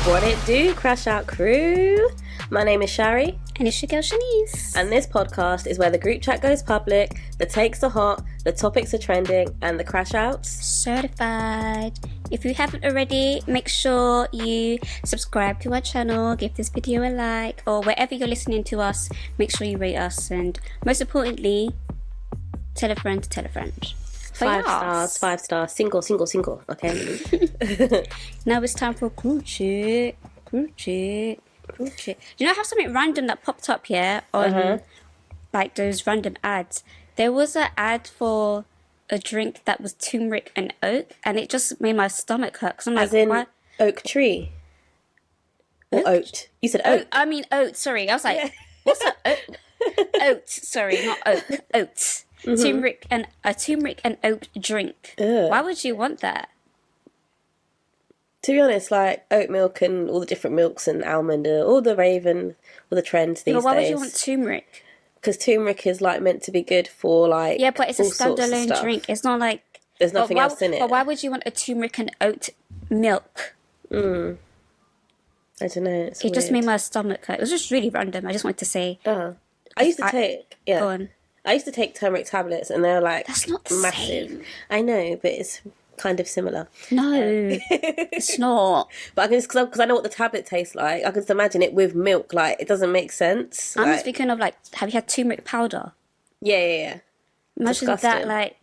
What it do, Crash Out crew? My name is Shari. And it's your girl Shanice. And this podcast is where the group chat goes public, the takes are hot, the topics are trending, and the crash outs certified. If you haven't already, make sure you subscribe to our channel, give this video a like, or wherever you're listening to us, make sure you rate us, and most importantly, tell a friend to tell a friend. 5 stars, single, okay? Now it's time for group chat. Do you know, I have something random that popped up here on like those random ads. There was an ad for a drink that was turmeric and oak, and it just made my stomach hurt. Cause I'm like, as in what? oak tree? Or oat? You said oak. I mean oat, sorry. I was like, what's an oat? Oat, sorry, not oak. Oat. Turmeric and oat drink. Ugh. Why would you want that? To be honest, like oat milk and all the different milks and almond, all the raven, all the trends these days. But why would you want turmeric? Because turmeric is like meant to be good for like but it's a standalone drink. It's not like there's nothing else in it. But why would you want a turmeric and oat milk? I don't know. It just made my stomach hurt. It was just really random. I just wanted to say. I used to take Go on. I used to take turmeric tablets, and they're like that's not the massive. Same. I know, but it's kind of similar. No, it's not. But I can because I know what the tablet tastes like. I can just imagine it with milk. Like it doesn't make sense. I'm just thinking of like, have you had turmeric powder? Yeah. Imagine Disgusting. that like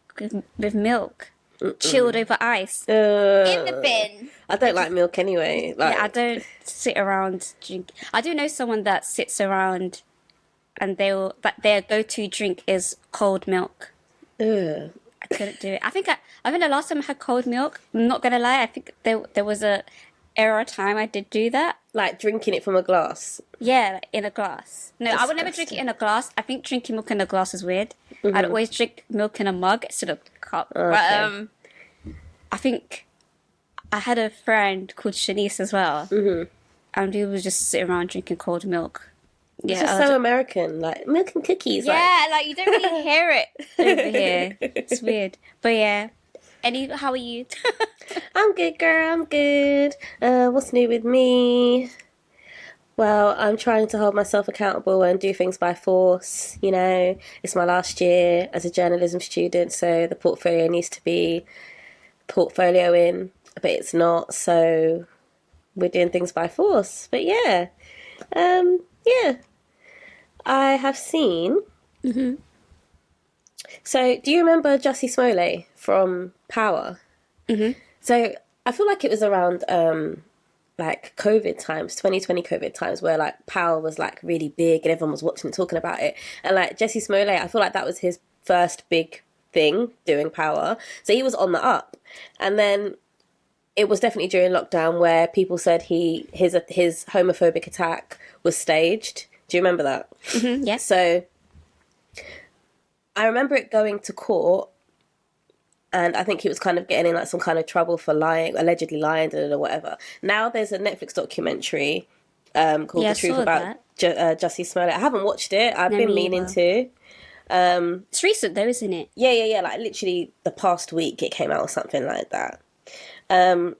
with milk, chilled over ice in the bin. I don't like milk anyway. Like, yeah, I don't sit around drink. I do know someone that sits around, and but their go-to drink is cold milk. Ugh. I couldn't do it. I think the last time I had cold milk, I'm not gonna lie, I think there was a era time I did do that. Like drinking it from a glass. Yeah, like in a glass. No, Disgusting. I would never drink it in a glass. I think drinking milk in a glass is weird. I'd always drink milk in a mug instead of a cup. Okay. But I think I had a friend called Shanice as well, and we would just sit around drinking cold milk. It's just so American, like milk and cookies. Yeah, like you don't really hear it over here. It's weird. But yeah. How are you? I'm good, girl. I'm good. What's new with me? Well, I'm trying to hold myself accountable and do things by force. You know, it's my last year as a journalism student, so the portfolio needs to be portfolioing, but it's not. So we're doing things by force. But yeah, I have seen. So, do you remember JUSSIE Smollett from Power? So, I feel like it was around like COVID times, 2020 COVID times, where like Power was like really big and everyone was watching and talking about it. And like JUSSIE Smollett, I feel like that was his first big thing doing Power. So he was on the up, and then it was definitely during lockdown where people said his homophobic attack was staged. Do you remember that? Yes. So I remember it going to court, and I think he was kind of getting in like some kind of trouble for allegedly lying, or whatever. Now there's a Netflix documentary called The Truth About JUSSIE Smollett. I haven't watched it. I've been meaning to. It's recent though, isn't it? Yeah. Like literally the past week it came out or something like that. So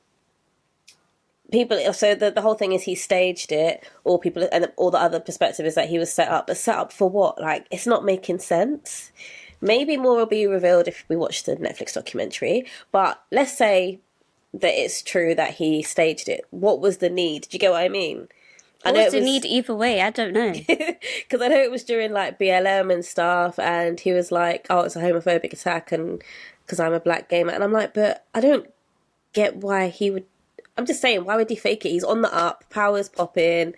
the whole thing is he staged it, or people, and all the other perspective is that he was set up. But set up for what? Like, it's not making sense. Maybe more will be revealed if we watch the Netflix documentary. But let's say that it's true that he staged it. What was the need? Do you get what I mean? What was the need either way? I don't know. Because I know it was during like BLM and stuff, and he was like, "Oh, it's a homophobic attack," and because I'm a black gay man, and I'm like, but I don't get why he would. I'm just saying, why would he fake it? He's on the up, Power's popping.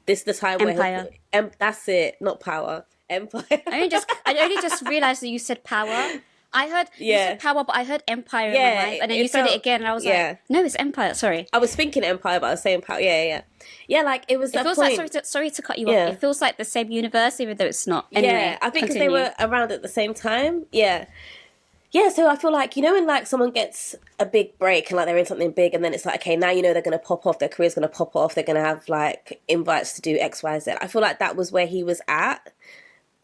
This is the time Empire. where that's it, not Power. Empire. I only just realised that you said Power. I heard you said Power, but I heard Empire in my mind, and then you said it again, and I was like, no, it's Empire. Sorry, I was thinking Empire, but I was saying Power. Yeah. Like it was. It feels point. Like sorry to cut you off. It feels like the same universe, even though it's not. Anyway, I think because they were around at the same time. Yeah, so I feel like, you know, when like someone gets a big break and like they're in something big, and then it's like, okay, now you know they're going to pop off, their career's going to pop off, they're going to have like invites to do X, Y, Z. I feel like that was where he was at,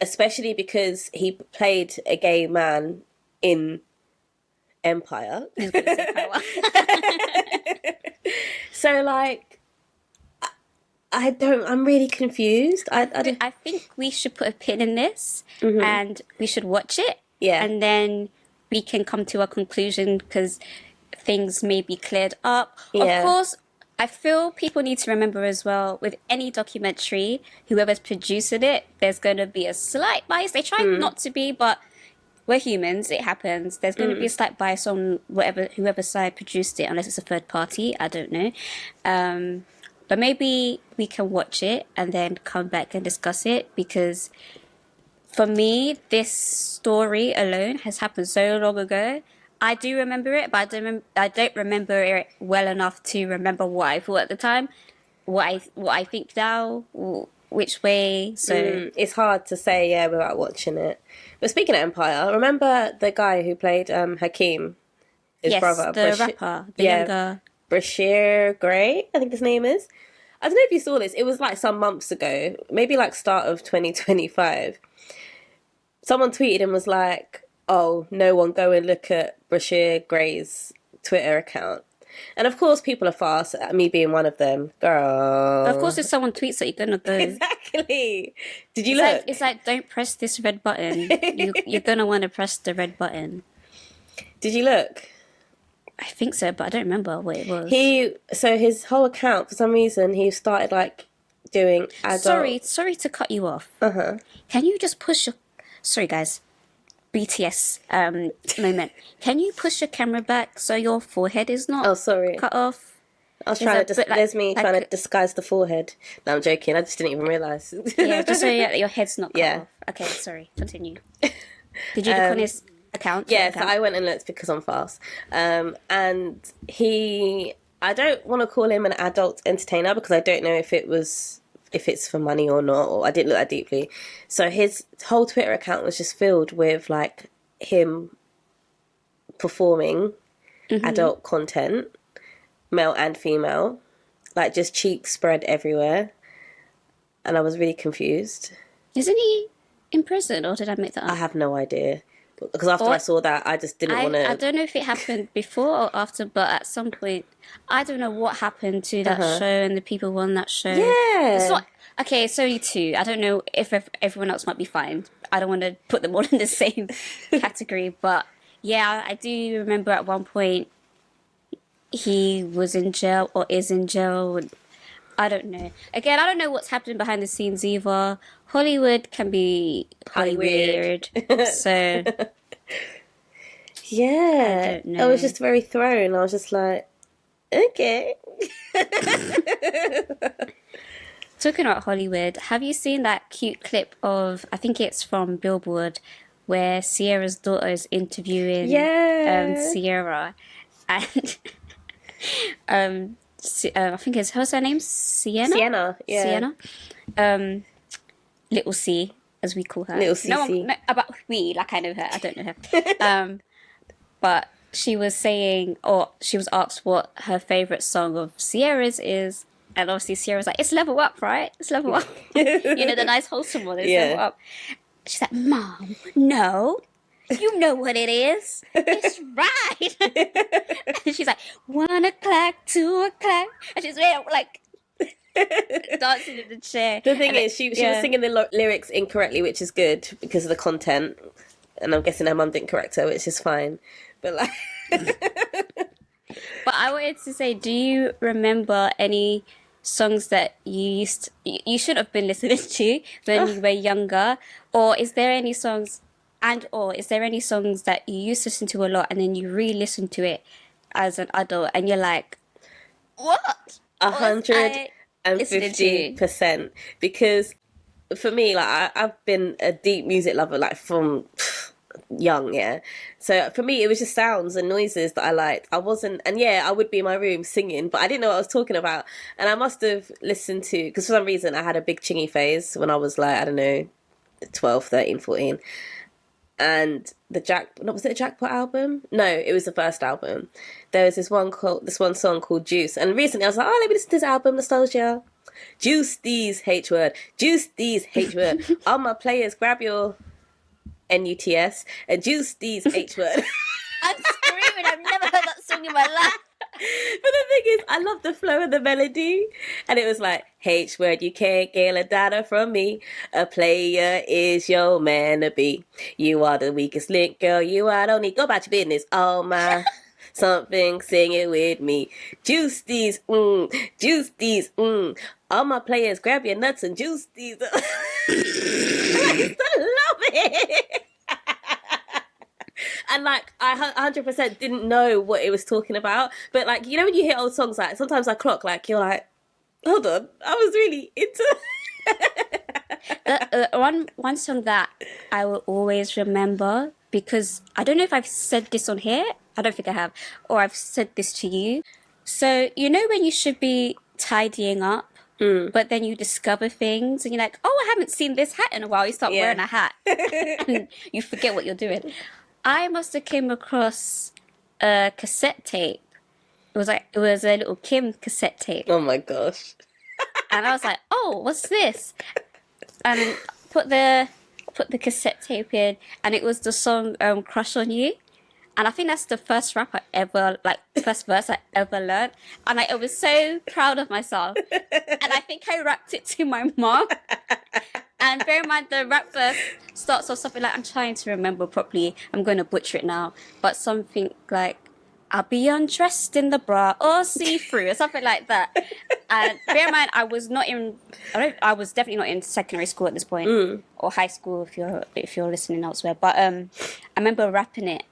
especially because he played a gay man in Empire. I was gonna say Power. So like, I'm really confused. I don't. I think we should put a pin in this and we should watch it. Yeah. And then we can come to a conclusion because things may be cleared up. Yeah. Of course, I feel people need to remember as well, with any documentary, whoever's producing it, there's going to be a slight bias. They try not to be, but we're humans. It happens. There's going to be a slight bias on whoever side produced it, unless it's a third party. I don't know. But maybe we can watch it and then come back and discuss it, because for me, this story alone has happened so long ago. I do remember it, but I don't remember it well enough to remember what I thought at the time, what I think now, which way. So It's hard to say, yeah, without watching it. But speaking of Empire, remember the guy who played Hakeem, his yes, brother, the rapper, the younger. Brashear Gray, I think his name is. I don't know if you saw this. It was like some months ago, maybe like start of 2025. Someone tweeted and was like, "Oh, no one go and look at Brashear Gray's Twitter account." And of course, people are fast, me being one of them. Girl. Of course, if someone tweets that, you're gonna go. Exactly. Did you look? It's like, don't press this red button. You're gonna want to press the red button. Did you look? I think so, but I don't remember what it was. So his whole account, for some reason, he started like doing adult... Sorry to cut you off. Uh-huh. Can you just push your... Sorry, guys. BTS moment. Can you push your camera back so your forehead is not cut off? I was trying to... there's me trying to disguise the forehead. No, I'm joking. I just didn't even realise. Yeah, just so your head's not cut off. Okay, sorry. Continue. Did you look on his account? Yeah, so I went and looked because I'm fast. And I don't want to call him an adult entertainer because I don't know if it's for money or not, or I didn't look that deeply. So his whole Twitter account was just filled with like him performing adult content, male and female, like just cheeks spread everywhere. And I was really confused. Isn't he in prison, or did I make that up? I have no idea. Because after I saw that, I just didn't want to... I don't know if it happened before or after, but at some point, I don't know what happened to that show and the people on that show. Yeah. It's not... Okay, it's only two. I don't know if everyone else might be fine. I don't want to put them all in the same category, but yeah, I do remember at one point he was in jail or is in jail. I don't know. Again, I don't know what's happening behind the scenes either. Hollywood can be weird. So yeah, I don't know. I was just very thrown. I was just like, okay. Talking about Hollywood, have you seen that cute clip of, I think it's from Billboard, where Ciara's daughter is interviewing CIARA, and I think what's her name? Sienna, yeah. Sienna. Little C, as we call her. Little C. No, about we, like I know her. I don't know her. But she was saying, or she was asked what her favourite song of Ciara's is. And obviously Ciara's like, it's Level Up, right? It's Level Up. You know, the nice wholesome one. It's Level Up. She's like, Mom, no. You know what it is. It's right. And she's like, 1 o'clock, 2 o'clock. And she's like dancing in the chair. The thing is, she was singing the lyrics incorrectly, which is good because of the content. And I'm guessing her mum didn't correct her, which is fine. But like... But I wanted to say, do you remember any songs that you should have been listening to when you were younger? Or is there any songs that you used to listen to a lot and then you re-listen to it as an adult and you're like, what? 150%. Because for me, like I've been a deep music lover, like from young, yeah. So for me, it was just sounds and noises that I liked. I would be in my room singing, but I didn't know what I was talking about. And I must have listened to, because for some reason I had a big chingy phase when I was like, I don't know, 12, 13, 14. And was it the Jackpot album? No, it was the first album. There was this one song called Juice. And recently I was like, oh, let me listen to this album, nostalgia. Juice these H word. Juice these H word. All my players, grab your NUTS and juice these H word. I'm screaming. I've never heard that song in my life. But the thing is, I love the flow of the melody. And it was like, H word, you can't get a data from me. A player is your man to be. You are the weakest link, girl. You are, don't need, go about your business. Oh my, something, sing it with me. Juice these, juice these, All my players, grab your nuts and juice these. I used to love it. And like I 100% didn't know what it was talking about, but like, you know, when you hear old songs, like sometimes I clock, like you're like, hold on, I was really into. One song that I will always remember, because I don't know if I've said this on here, I don't think I have, or I've said this to you. So you know when you should be tidying up, but then you discover things and you're like, oh, I haven't seen this hat in a while. You start wearing a hat and you forget what you're doing. I must have came across a cassette tape. It was a little Kim cassette tape. Oh my gosh. And I was like, oh, what's this? And put the cassette tape in, and it was the song Crush on You. And I think that's the first rap I ever, like, first verse I ever learned. And I was so proud of myself. And I think I rapped it to my mom. And bear in mind, the rap verse starts off something like, I'm trying to remember properly. I'm going to butcher it now. But something like, I'll be undressed in the bra or see-through or something like that. And bear in mind, I was definitely not in secondary school at this point. Or high school if you're listening elsewhere. But I remember rapping it.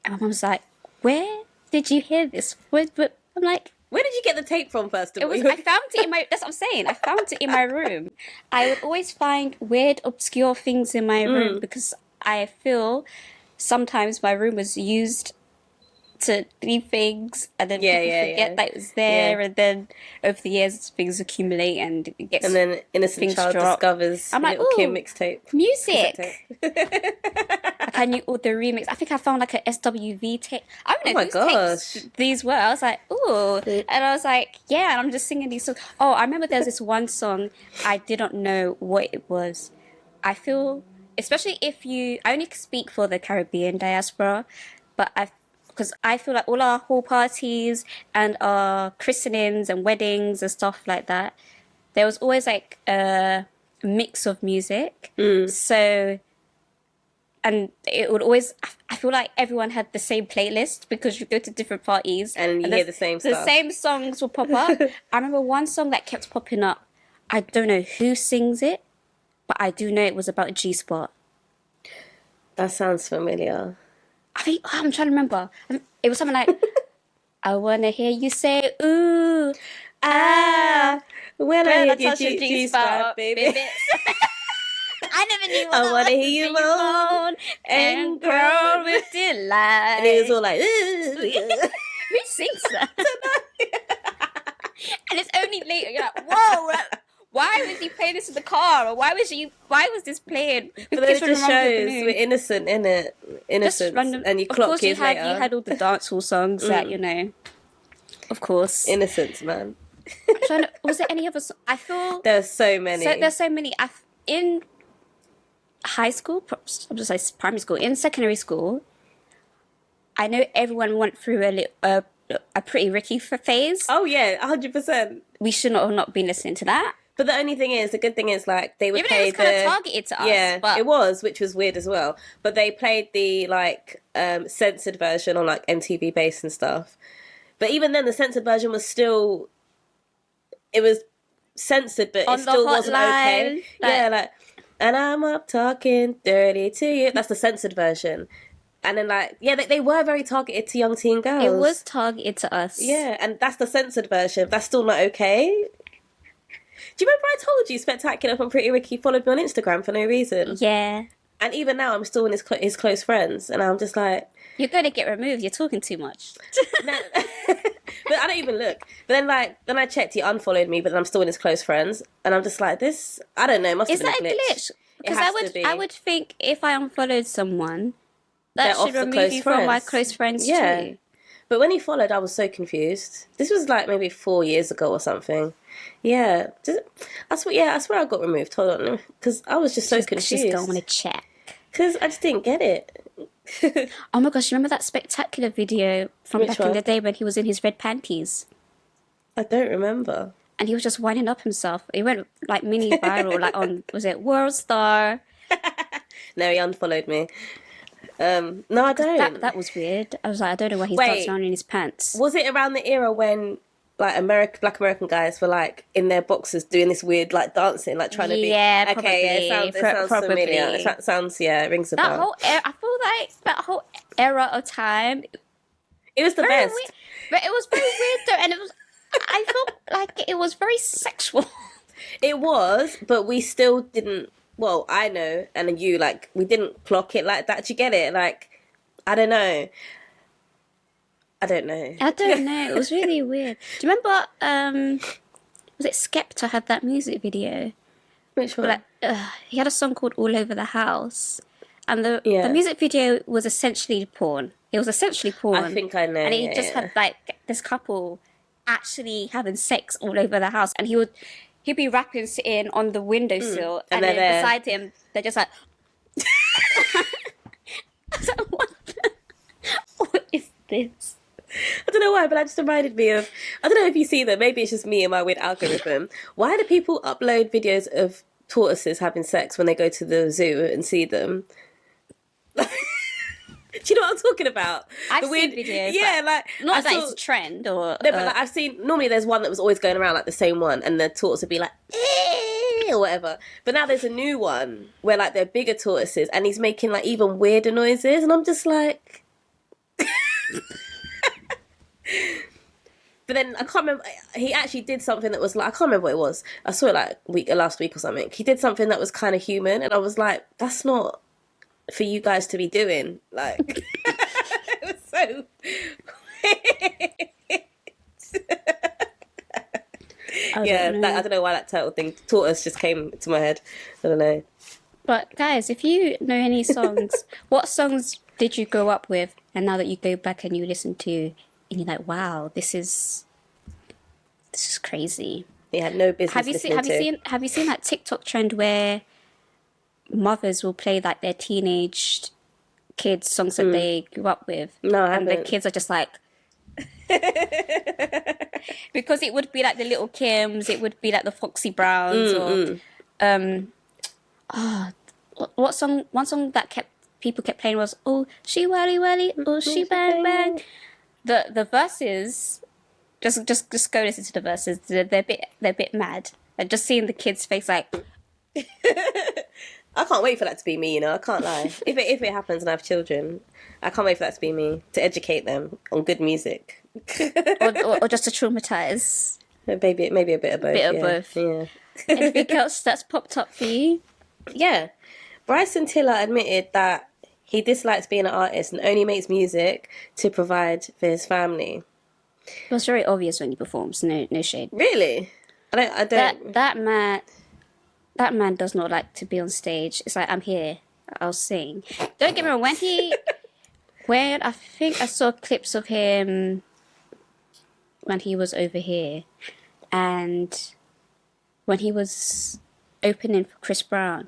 And my mum's like, where did you hear this? I'm like, where did you get the tape from, first of all? I found it in my, that's what I'm saying. I found it in my room. I would always find weird, obscure things in my room because I feel sometimes my room was used to leave things and then people forget that it was there, and then over the years things accumulate and it gets, and then innocent child discovers a little Kim mixtape. Music. Like I knew all the remix. I think I found like a SWV tape. I don't know whose tapes these were. I was like, ooh. And I was like, yeah, and I'm just singing these songs. Oh, I remember there's this one song, I didn't know what it was. I feel, especially if I only speak for the Caribbean diaspora, but because I feel like all our hall parties and our christenings and weddings and stuff like that, there was always like a mix of music. So, and it would always, I feel like everyone had the same playlist because you go to different parties. And you hear the same stuff. The same songs will pop up. I remember one song that kept popping up. I don't know who sings it, but I do know it was about G-Spot. That sounds familiar. I think, I'm trying to remember. It was something like, I want to hear you say, ooh, when I hear you G-spot, baby. I never knew what I want to hear you moan and groan with delight. And it was all like, who sings that? And it's only later, you're like, whoa, why was he playing this in the car? Or why was this playing? But then it just shows we're innocent, innit? Innocent. And you clock kids later. You had all the dancehall songs that, you know, of course. Innocence, man. Was there any other song? I feel... There's so many. There's so many. In high school, I'm just like primary school, in secondary school, I know everyone went through a Pretty Ricky phase. Oh, yeah, 100%. We should not have not been listening to that. But the good thing is, like, they would even play it was kind of targeted to us. Yeah, but it was, which was weird as well. But they played the, like, censored version on, like, MTV Base and stuff. But even then, the censored version was still... It was censored, but it still wasn't okay. Yeah, like... And I'm up talking dirty to you. That's the censored version. And then, like, yeah, they were very targeted to young teen girls. It was targeted to us. Yeah, and that's the censored version. That's still not okay. Do you remember I told you Spectacular from Pretty Ricky followed me on Instagram for no reason? Yeah. And even now, I'm still in his close friends. And I'm just like... You're going to get removed. You're talking too much. But I don't even look. But then I checked, he unfollowed me, but then I'm still in his close friends. And I'm just like, this... I don't know, it must have been a glitch. Because I would think if I unfollowed someone, that should remove you from my close friends too. But when he followed, I was so confused. This was like maybe 4 years ago or something. Yeah. I swear I got removed. Hold on. Because I was just so confused. She's going to check. Because I just didn't get it. Oh my gosh, remember that spectacular video from Which back in one? the day when he was in his red panties? I don't remember. And he was just winding up himself. It went like mini viral, like on, was it World Star? No, he unfollowed me. No, I don't. That was weird. I was like, I don't know why he's Wait. dancing around in his pants. Was it around the era when like Black American guys were like in their boxes doing this weird like dancing, like trying to be Yeah, okay? probably. It sounds Probably. familiar. It sounds it rings a That bell. whole era, I feel like that whole era of time, It was the very best. weird. But it was very weird though, and it was. I felt like it was very sexual. It was, but we still didn't. Well, I know, and you like we didn't clock it like that. Do you get it? Like, I don't know. I don't know. I don't know. It was really weird. Do you remember? Was it Skepta had that music video? Which one? Like, he had a song called "All Over the House," and the Yeah. music video was essentially porn. It was essentially porn. I think I know. And he yeah, just yeah. had like this couple actually having sex all over the house, and he'd be rapping sitting on the windowsill, and and they're then there. beside him they're just like. I was like, what is this? I don't know why, but that just reminded me of. I don't know if you see them. Maybe it's just me and my weird algorithm. Why do people upload videos of tortoises having sex when they go to the zoo and see them? Do you know what I'm talking about? I've The seen videos, Yeah, but like Not I that saw- it's a trend or. No, but like, I've seen. Normally, there's one that was always going around, like the same one, and the tortoise would be like, or whatever. But now there's a new one where like they're bigger tortoises, and he's making like even weirder noises, and I'm just like. But then I can't remember. He actually did something that was like I can't remember what it was. I saw it like last week or something. He did something that was kind of human, and I was like, "That's not for you guys to be doing." Like, it was so. Yeah, I don't know why that turtle thing, tortoise, just came to my head. I don't know. But guys, if you know any songs, what songs did you grow up with, and now that you go back and you listen to, and you're like, wow, this is crazy. He had no business. Have you seen that TikTok trend where mothers will play like their teenage kids songs that they grew up with? No, I and the haven't. kids are just like. Because it would be like the Little Kims, it would be like the Foxy Browns, or what song? One song that people kept playing was "Oh She Welly Welly, Oh She Bang Bang." The verses, just go listen to the verses. They're a bit mad. And just seeing the kids' face, like I can't wait for that to be me. You know, I can't lie. If it happens and I have children, I can't wait for that to be me, to educate them on good music. or just to traumatize. Maybe a bit of both. Bit of both. Yeah. Anything else that's popped up for you? Yeah. Bryson Tiller admitted that he dislikes being an artist and only makes music to provide for his family. It was very obvious when he performs. No shade. Really? I don't. That man does not like to be on stage. It's like, I'm here, I'll sing. Don't get me wrong, when I think I saw clips of him when he was over here, and when he was opening for Chris Brown,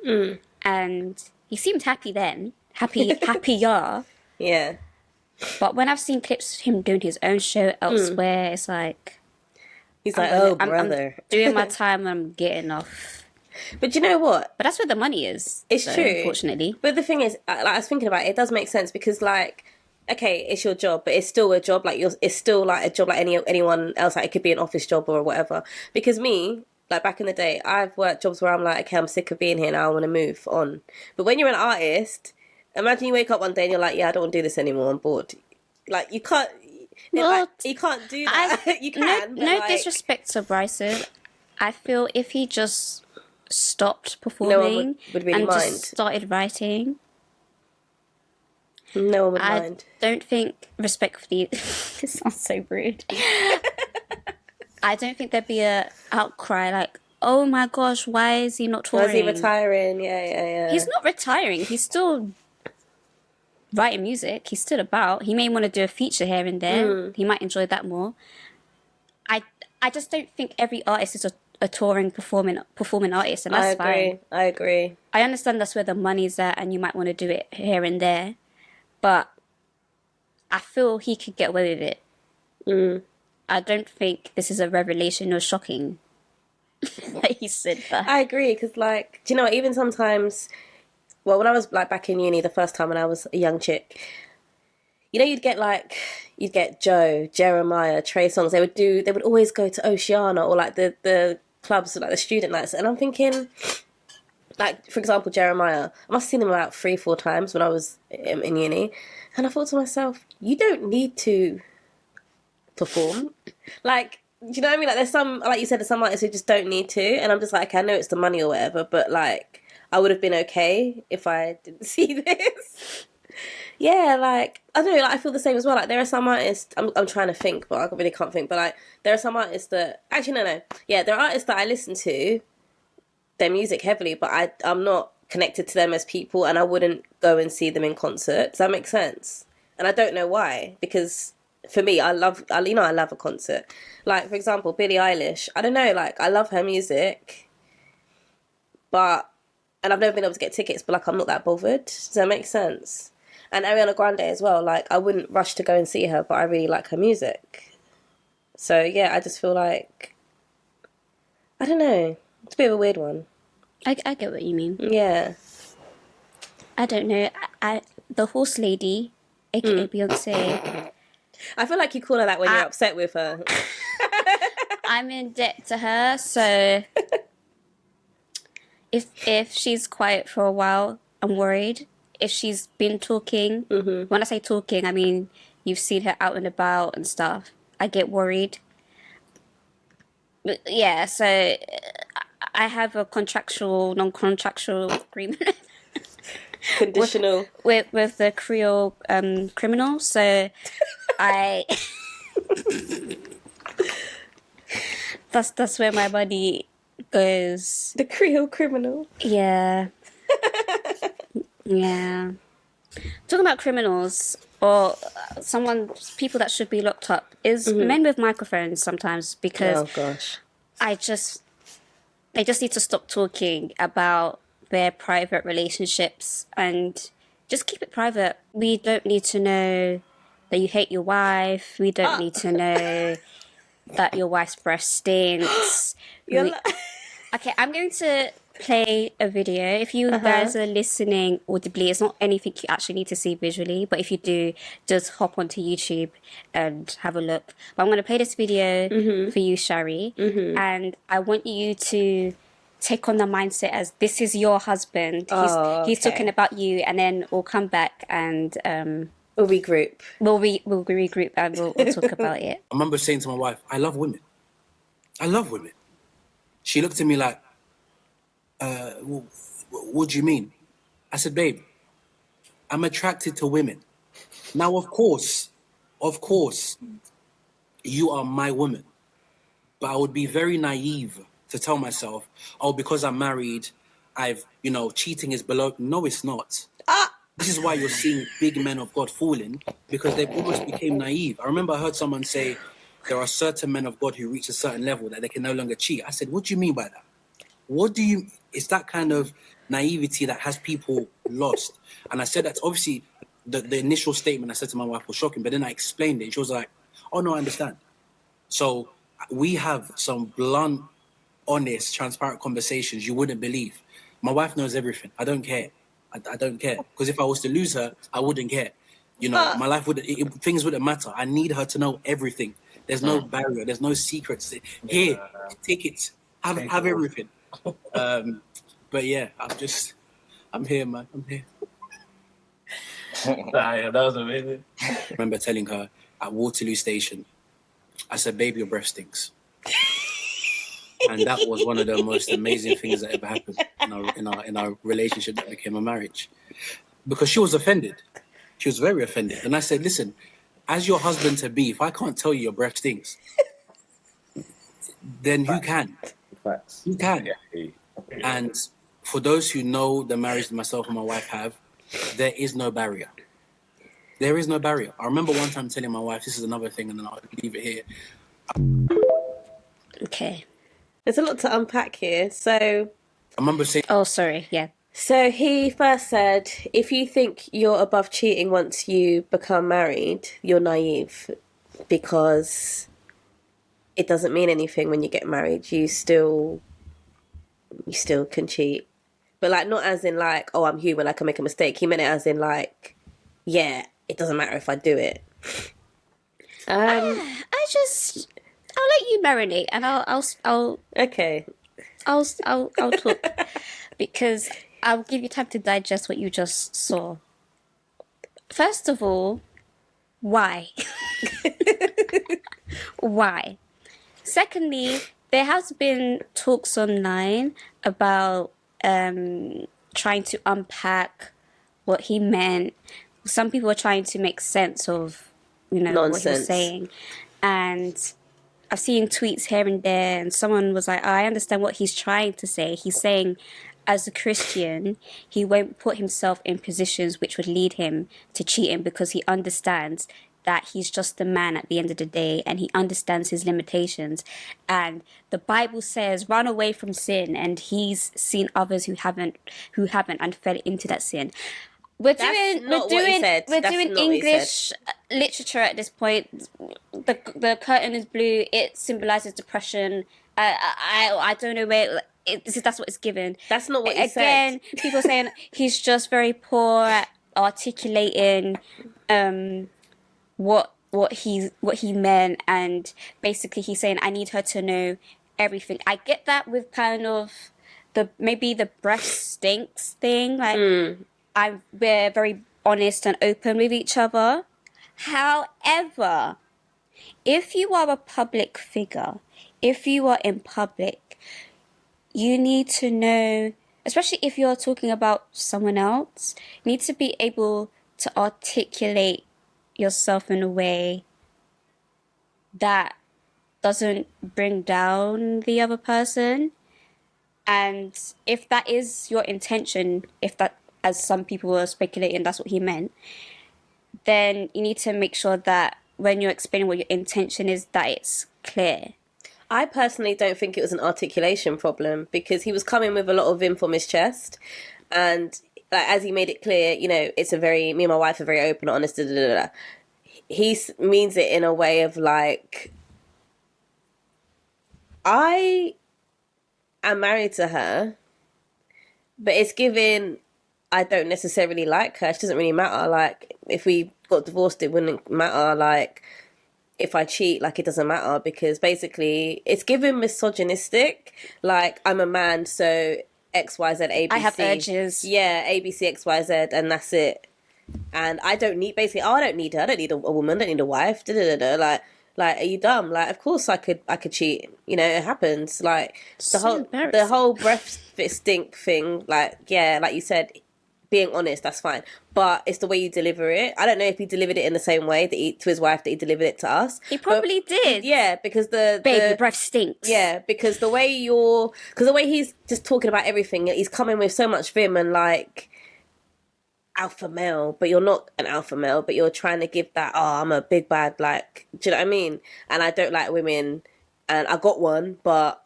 and he seemed happy then, happier. Yeah. But when I've seen clips of him doing his own show elsewhere, it's like He's like, I'm brother. doing my time and I'm getting off. But you know what? But that's where the money is. It's true. Unfortunately. But the thing is, like, I was thinking about it, it does make sense because, like, okay, it's your job, but it's still a job. Like, it's still like a job like anyone else. Like, it could be an office job or whatever. Because me, like back in the day, I've worked jobs where I'm like, okay, I'm sick of being here now. I want to move on. But when you're an artist, imagine you wake up one day and you're like, yeah, I don't want to do this anymore. I'm bored. Like, you can't. Well, you can't do that. You can. No, but no like, disrespect to Bryson. I feel if he just stopped performing would really and mind. just started writing, no one would I mind. don't think, respectfully, this sounds so rude. I don't think there'd be a outcry like, oh my gosh, why is he not touring? Was he retiring? Yeah. He's not retiring. He's still writing music. He's still about. He may want to do a feature here and there. He might enjoy that more. I just don't think every artist is a touring performing artist, and that's fine. I agree. I understand that's where the money's at, and you might want to do it here and there. but I feel he could get away with it. I don't think this is a revelation or shocking that he said that. I agree, because like, do you know what, even sometimes, well, when I was like back in uni the first time when I was a young chick, you know, you'd get Joe, Jeremiah, Trey songs. They would always go to Oceana or like the clubs, like the student nights. And I'm thinking, like, for example, Jeremiah, I must have seen him about 3-4 times when I was in uni. And I thought to myself, you don't need to perform. Like, do you know what I mean? Like, there's some, like you said, there's some artists who just don't need to. And I'm just like, okay, I know it's the money or whatever, but like, I would have been okay if I didn't see this. Yeah, like, I don't know, like, I feel the same as well. Like, there are some artists, I'm trying to think, but I really can't think. But like, there are some artists that, actually, no. Yeah, there are artists that I listen to their music heavily, but I'm not connected to them as people, and I wouldn't go and see them in concert. Does that make sense? And I don't know why, because for me, I love a concert. Like, for example, Billie Eilish, I don't know, like, I love her music, and I've never been able to get tickets, but like, I'm not that bothered. Does that make sense? And Ariana Grande as well, like, I wouldn't rush to go and see her, but I really like her music. So yeah, I just feel like, I don't know, it's a bit of a weird one. I get what you mean. Yeah. I don't know. The horse lady, aka Beyonce, I feel like you call her that when you're upset with her. I'm in debt to her, so if she's quiet for a while, I'm worried. If she's been talking, when I say talking, I mean you've seen her out and about and stuff, I get worried. But yeah, so I have a contractual, non-contractual agreement. Conditional. With the Creole criminal, so I that's where my money goes. The Creole criminal. Yeah. Yeah. Talking about criminals or people that should be locked up is men with microphones sometimes, because Oh gosh. they just need to stop talking about their private relationships and just keep it private. We don't need to know that you hate your wife. We don't need to know that your wife's breast stinks. Okay, I'm going to play a video. If you guys are listening audibly, it's not anything you actually need to see visually, but if you do, just hop onto YouTube and have a look. But I'm going to play this video for you, Shari, and I want you to take on the mindset as this is your husband. He's talking about you, and then we'll come back and we'll regroup. We'll regroup and we'll talk about it. I remember saying to my wife, I love women. I love women. She looked at me like, what do you mean? I said, babe, I'm attracted to women. Now, of course, you are my woman. But I would be very naive to tell myself, oh, because I'm married, cheating is below. No, it's not. This is why you're seeing big men of God falling, because they've almost became naive. I remember I heard someone say, there are certain men of God who reach a certain level that they can no longer cheat. I said, what do you mean by that? It's that kind of naivety that has people lost. And I said that's obviously the initial statement I said to my wife was shocking, but then I explained it. And she was like, oh no, I understand. So we have some blunt, honest, transparent conversations you wouldn't believe. My wife knows everything. I don't care. I don't care. Because if I was to lose her, I wouldn't care. My life things wouldn't matter. I need her to know everything. There's no barrier. There's no secrets. Here, take it. Have everything. But yeah, I'm here, man. I'm here. That was amazing. I remember telling her at Waterloo Station, I said, babe, your breath stinks. And that was one of the most amazing things that ever happened in our relationship that became a marriage. Because she was offended. She was very offended. And I said, listen, as your husband to be, if I can't tell you your breath stinks, then who can? Facts. Who can? Yeah. And for those who know the marriage that myself and my wife have, there is no barrier. There is no barrier. I remember one time telling my wife, this is another thing, and then I'll leave it here. Okay. There's a lot to unpack here. So I remember saying, Oh, sorry. Yeah. So he first said, if you think you're above cheating once you become married, you're naive, because it doesn't mean anything when you get married. You still can cheat. But like, not as in like, oh, I'm human, I can make a mistake. He meant it as in like, yeah, it doesn't matter if I do it. I'll let you marinate, and I'll Okay. I'll talk because I'll give you time to digest what you just saw. First of all, why? Why? Secondly, there has been talks online about trying to unpack what he meant. Some people are trying to make sense of, what he was Nonsense. saying. And I've seen tweets here and there, and someone was like, I understand what he's trying to say. He's saying, as a Christian, he won't put himself in positions which would lead him to cheating because he understands that he's just a man at the end of the day, and he understands his limitations. And the Bible says, run away from sin, and he's seen others who haven't and fell into that sin. We're doing English literature at this point. The curtain is blue. It symbolizes depression. I don't know where that's what it's given. That's not what he Again, said. people saying he's just very poor at articulating what he meant, and basically he's saying, I need her to know everything. I get that with kind of maybe the breast stinks thing, like we're very honest and open with each other. However, if you are a public figure, if you are in public, you need to know, especially if you're talking about someone else, you need to be able to articulate yourself in a way that doesn't bring down the other person. And if that is your intention, if that, as some people were speculating, that's what he meant, then you need to make sure that when you're explaining what your intention is, that it's clear. I personally don't think it was an articulation problem, because he was coming with a lot of vim from his chest, and like, as he made it clear, it's me and my wife are very open and honest. Da, da, da, da. He means it in a way of like, I am married to her, but it's given I don't necessarily like her. It doesn't really matter. Like, if we got divorced, it wouldn't matter. Like, if I cheat, like, it doesn't matter, because basically it's given misogynistic. Like, I'm a man, so X, Y, Z, A, B, C. I have urges. Yeah, A, B, C, X, Y, Z, and that's it. And I don't need, basically, I don't need her. I don't need a woman. I don't need a wife. Da, da, da, da. Like, are you dumb? Like, of course I could cheat. It happens. Like, the whole breath stink thing. Like, yeah, like you said, being honest, that's fine, but it's the way you deliver it. I don't know if he delivered it in the same way to his wife that he delivered it to us. He probably did. Yeah, because baby breath stinks. Yeah, because the way he's just talking about everything, he's coming with so much vim and like alpha male, but you're not an alpha male, but you're trying to give that, oh, I'm a big bad, like, do you know what I mean? And I don't like women, and I got one, but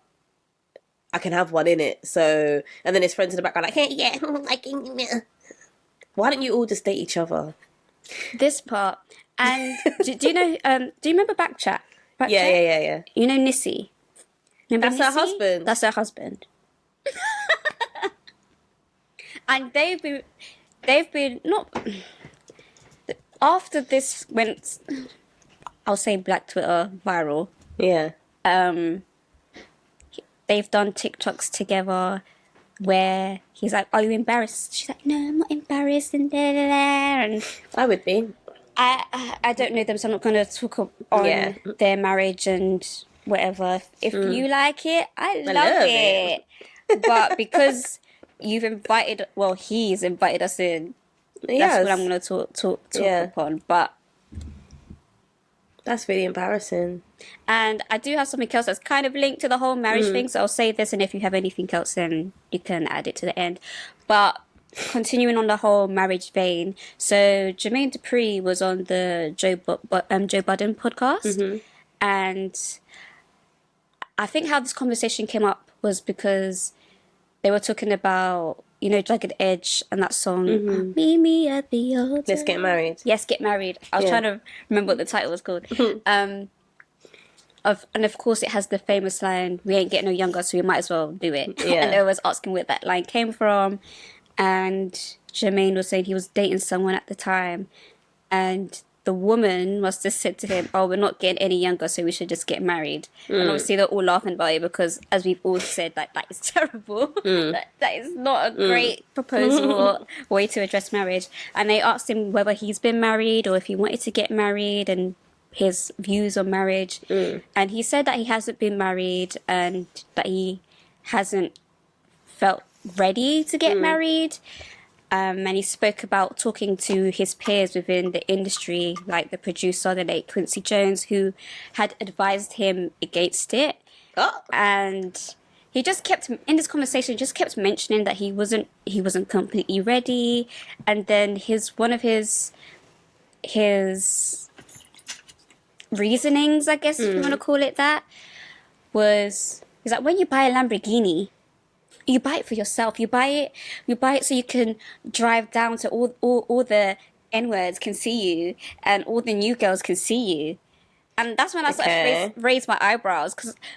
I can have one in it. So, and then his friends in the background like, hey, yeah, like, why don't you all just date each other? This part. And do you know? Do you remember Backchat? Yeah. You know NISSY. Remember That's NISSY? her husband. That's her husband. And they've been not after this went, I'll say, Black Twitter viral. Yeah. They've done TikToks together where he's like, are you embarrassed? She's like, no, I'm not embarrassed, and da, da, da. And I would be. I don't know them, so I'm not going to talk on their marriage and whatever. If you like it, I love it. But because he's invited us in, that's what I'm going to talk upon. But that's really embarrassing. And I do have something else that's kind of linked to the whole marriage thing, so I'll say this, and if you have anything else, then you can add it to the end. But continuing on the whole marriage vein, so Jermaine DUPRI was on the Joe Budden podcast, and I think how this conversation came up was because they were talking about you know, Jagged Edge and that song, Meet Me at the Altar. Let's Get Married. Yes, Get Married. I was trying to remember what the title was called. And of course, it has the famous line, "We ain't getting no younger, so we might as well do it." Yeah. And they was asking where that line came from. And Jermaine was saying he was dating someone at the time. And the woman must have said to him, "Oh, we're not getting any younger, so we should just get married." And obviously they're all laughing about it because, as we've all said, that is terrible. That is not a great proposal or way to address marriage. And they asked him whether he's been married or if he wanted to get married and his views on marriage. And he said that he hasn't been married and that he hasn't felt ready to get married. And he spoke about talking to his peers within the industry, like the producer, the late Quincy Jones, who had advised him against it. And he just kept, in this conversation, just kept mentioning that he wasn't completely ready. And then one of his reasonings, I guess if you want to call it that, he's like, when you buy a Lamborghini, you buy it for yourself. You buy it so you can drive down to all the N-words can see you and all the new girls can see you. And that's when I started to raise my eyebrows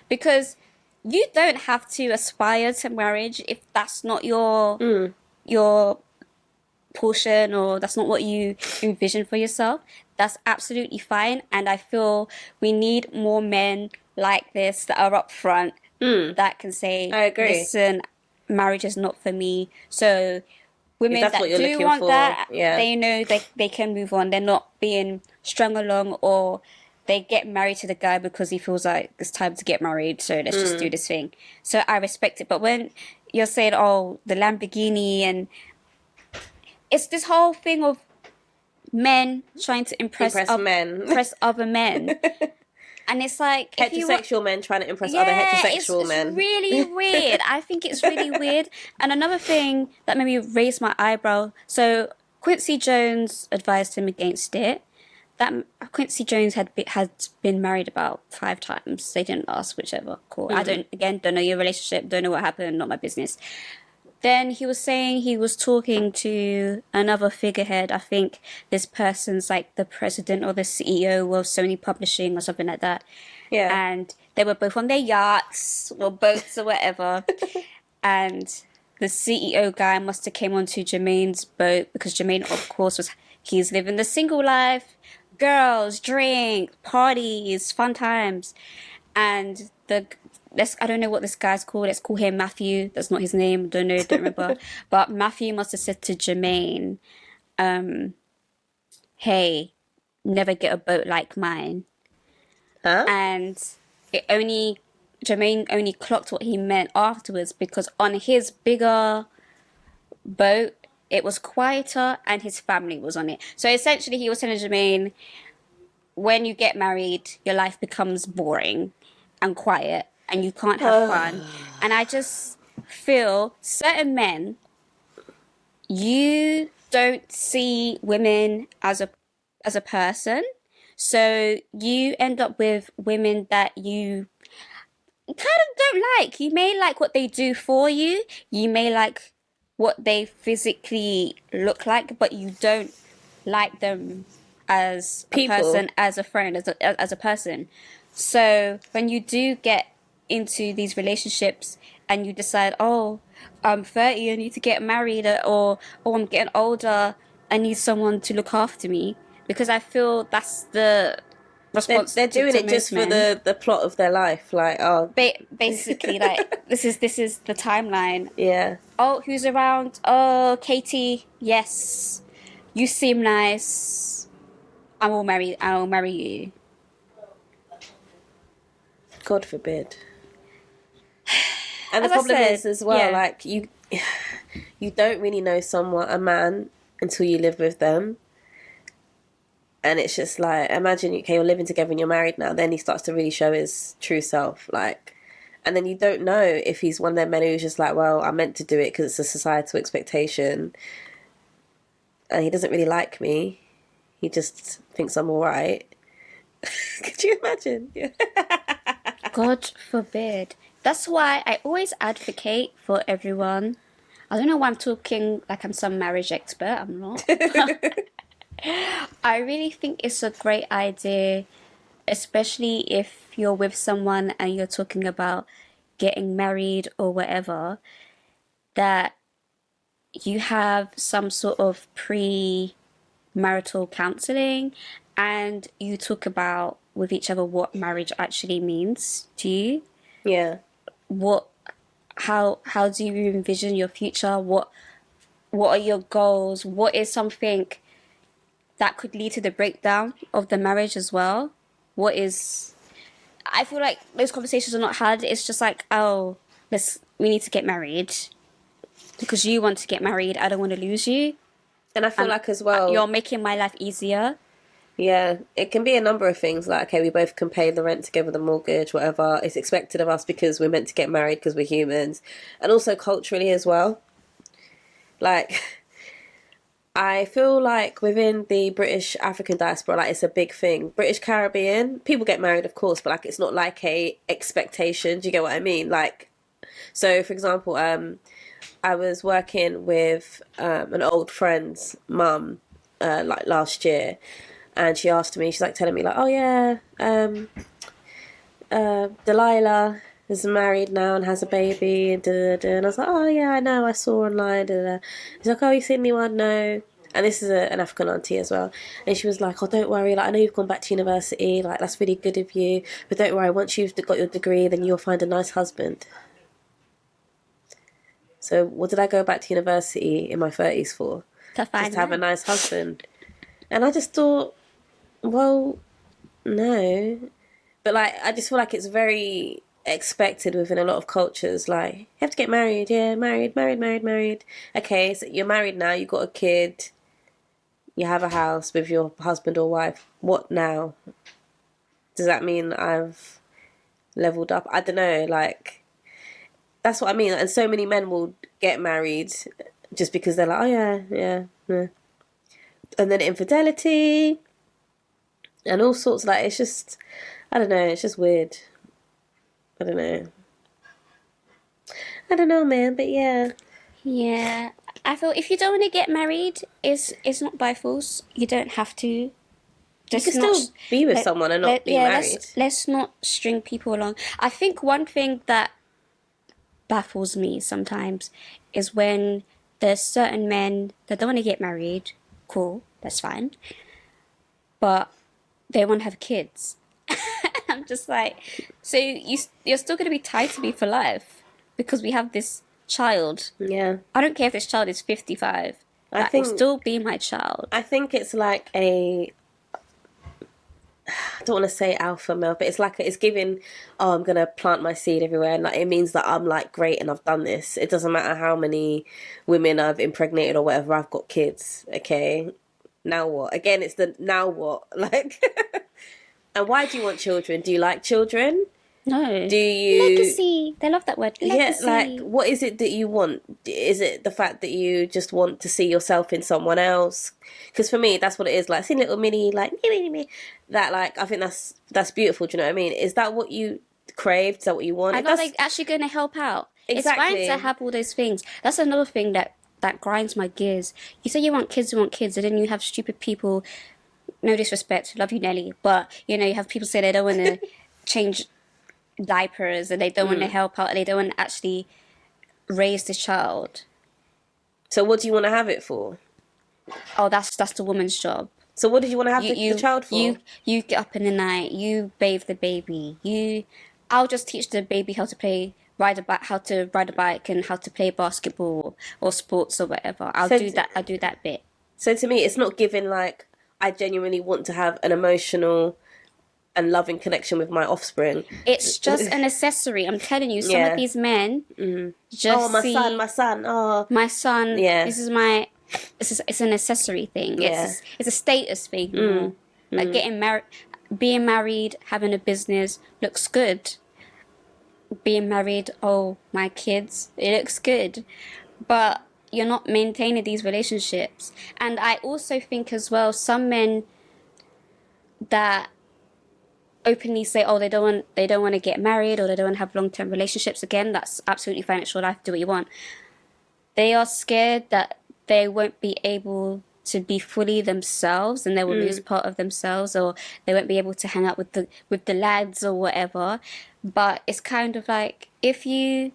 because you don't have to aspire to marriage if that's not your portion or that's not what you envision for yourself. That's absolutely fine. And I feel we need more men like this that are upfront that can say, I agree. Listen, marriage is not for me. So women that do want that, they know they can move on. They're not being strung along or they get married to the guy because he feels like it's time to get married. So let's just do this thing. So I respect it. But when you're saying, oh, the Lamborghini and it's this whole thing of men trying to impress other men. And it's like heterosexual men trying to impress other heterosexual men. It's really weird. I think it's really weird. And another thing that made me raise my eyebrow. So Quincy Jones advised him against it. That Quincy Jones had been married about 5 times. They didn't ask, whichever. Cool. I don't know your relationship. Don't know what happened. Not my business. Then he was saying he was talking to another figurehead. I think this person's like the president or the CEO of Sony Publishing or something like that. Yeah. And they were both on their yachts or boats or whatever. And the CEO guy must have came onto Jermaine's boat because Jermaine, of course, he's living the single life. Girls, drink, parties, fun times. And I don't know what this guy's called. Let's call him Matthew. That's not his name. Don't remember. But Matthew must have said to Jermaine, hey, never get a boat like mine. Huh? And Jermaine only clocked what he meant afterwards because on his bigger boat, it was quieter and his family was on it. So essentially he was telling Jermaine, when you get married, your life becomes boring and quiet. And you can't have fun. And I just feel certain men, you don't see women as a person. So you end up with women that you kind of don't like. You may like what they do for you. You may like what they physically look like, but you don't like them as a person, as a friend, as a person. So when you do get into these relationships and you decide, oh, I'm 30, I need to get married, or oh, I'm getting older, I need someone to look after me, because I feel that's the response. They're doing it just for the plot of their life, like basically like this is the timeline. Yeah. Oh, who's around? Oh, Katie, yes, you seem nice. I'll marry you. God forbid. And the problem is as well, like you don't really know a man until you live with them. And it's just like, imagine, okay, you're living together and you're married now, then he starts to really show his true self, like, and then you don't know if he's one of them men who's just like, well, I meant to do it because it's a societal expectation, and he doesn't really like me, he just thinks I'm alright. Could you imagine? God forbid. That's why I always advocate for everyone. I don't know why I'm talking like I'm some marriage expert. I'm not. I really think it's a great idea, especially if you're with someone and you're talking about getting married or whatever, that you have some sort of pre-marital counseling and you talk about with each other what marriage actually means to you. Yeah. What, how do you envision your future? What are your goals? What is something that could lead to the breakdown of the marriage as well? What is, I feel like those conversations are not had. It's just like, oh, we need to get married because you want to get married. I don't want to lose you. And I feel like as well, You're making my life easier. yeah, it can be a number of things. Like, okay, we both can pay the rent together, the mortgage, whatever. It's expected of us because we're meant to get married because we're humans. And also culturally as well. Like, I feel like within the British African diaspora, like, it's a big thing. British Caribbean, people get married, of course, but like, it's not like a expectation. Do you get what I mean? Like, so for example, I was working with an old friend's mum like last year, and she asked me, she's like telling me like, oh yeah, Delilah is married now and has a baby and and I was like, oh yeah, I know, I saw online. She's like, oh, you seen anyone? No. And this is an African auntie as well, and she was like, oh, don't worry, like, I know you've gone back to university, like, that's really good of you, but don't worry, once you've got your degree, then you'll find a nice husband. So what did I go back to university in my 30s for? To find Just to have a nice husband. And I just thought, well, no. But like, I just feel like it's very expected within a lot of cultures. Like, you have to get married. Yeah, married. Okay, so you're married now, you've got a kid, you have a house with your husband or wife. What now? Does that mean I've leveled up? I don't know, like, that's what I mean. And so many men will get married just because they're like, oh yeah. And then infidelity and all sorts. Like, it's just, I don't know, it's just weird. I don't know, man, but yeah. Yeah, I feel if you don't want to get married, it's not by force. You don't have to. You Just can not, still be with someone and not be married. Let's not string people along. I think one thing that baffles me sometimes is when there's certain men that don't want to get married. Cool, that's fine. But they want to have kids. I'm just like, so you're still going to be tied to me for life because we have this child. Yeah. I don't care if this child is 55. That will still be my child. I think it's like I don't want to say alpha male, but it's like, it's giving, oh, I'm going to plant my seed everywhere. And like, it means that I'm like great and I've done this. It doesn't matter how many women I've impregnated or whatever, I've got kids. Okay. Now what? Again, it's the now what? Like, and why do you want children? Do you like children? No. Do you... Legacy. They love that word. Legacy. Yeah, like, what is it that you want? Is it the fact that you just want to see yourself in someone else? Because for me, that's what it is. Like, seeing little mini, like, me, that, like, I think that's beautiful. Do you know what I mean? Is that what you craved? Is that what you want? I know they're actually going to help out. Exactly. It's fine to have all those things. That's another thing that grinds my gears. You say you want kids, and then you have stupid people, no disrespect, love you, Nelly, but, you know, you have people say they don't want to change diapers and they don't want to help out and they don't want to actually raise the child. So what do you want to have it for? Oh, that's the woman's job. So what did you want to have the child for? You get up in the night, you bathe the baby, I'll just teach the baby how to ride a bike and how to play basketball or sports or whatever. I'll do that bit. So to me, it's not giving, like, I genuinely want to have an emotional and loving connection with my offspring. It's just an accessory. I'm telling you, some of these men just my son. Oh, my son. Yeah, this is my. It's an accessory thing. Yeah. It's a status thing. Like getting married, being married, having a business looks good. Being married, oh, my kids, it looks good, but you're not maintaining these relationships. And I also think as well, some men that openly say, oh, they don't want to get married or they don't want to have long-term relationships. Again, that's absolutely fine. It's your life. Do what you want. they are scared that they won't be able to be fully themselves and they will lose part of themselves, or they won't be able to hang out with the lads or whatever. But it's kind of like, if you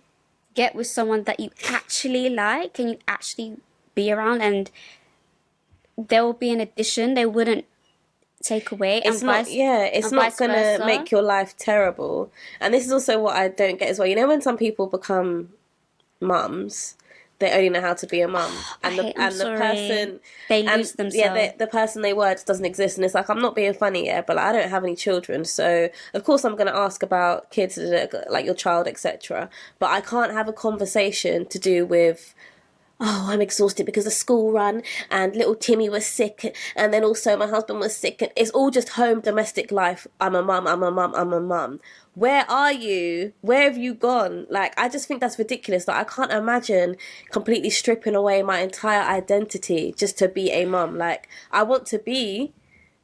get with someone that you actually like and you actually be around, and there will be an addition, they wouldn't take away. It's not, it's not going to make your life terrible. And this is also what I don't get as well. You know, when some people become mums, they only know how to be a mum, and the person they lose themselves. Yeah, the person they were just doesn't exist. And it's like, I'm not being funny, but like, I don't have any children, so of course I'm going to ask about kids, like your child, etc. But I can't have a conversation to do with, oh, I'm exhausted because the school run and little Timmy was sick, and then also my husband was sick. It's all just home domestic life. I'm a mum. Where are you? Where have you gone? Like, I just think that's ridiculous. Like, I can't imagine completely stripping away my entire identity just to be a mum. Like, I want to be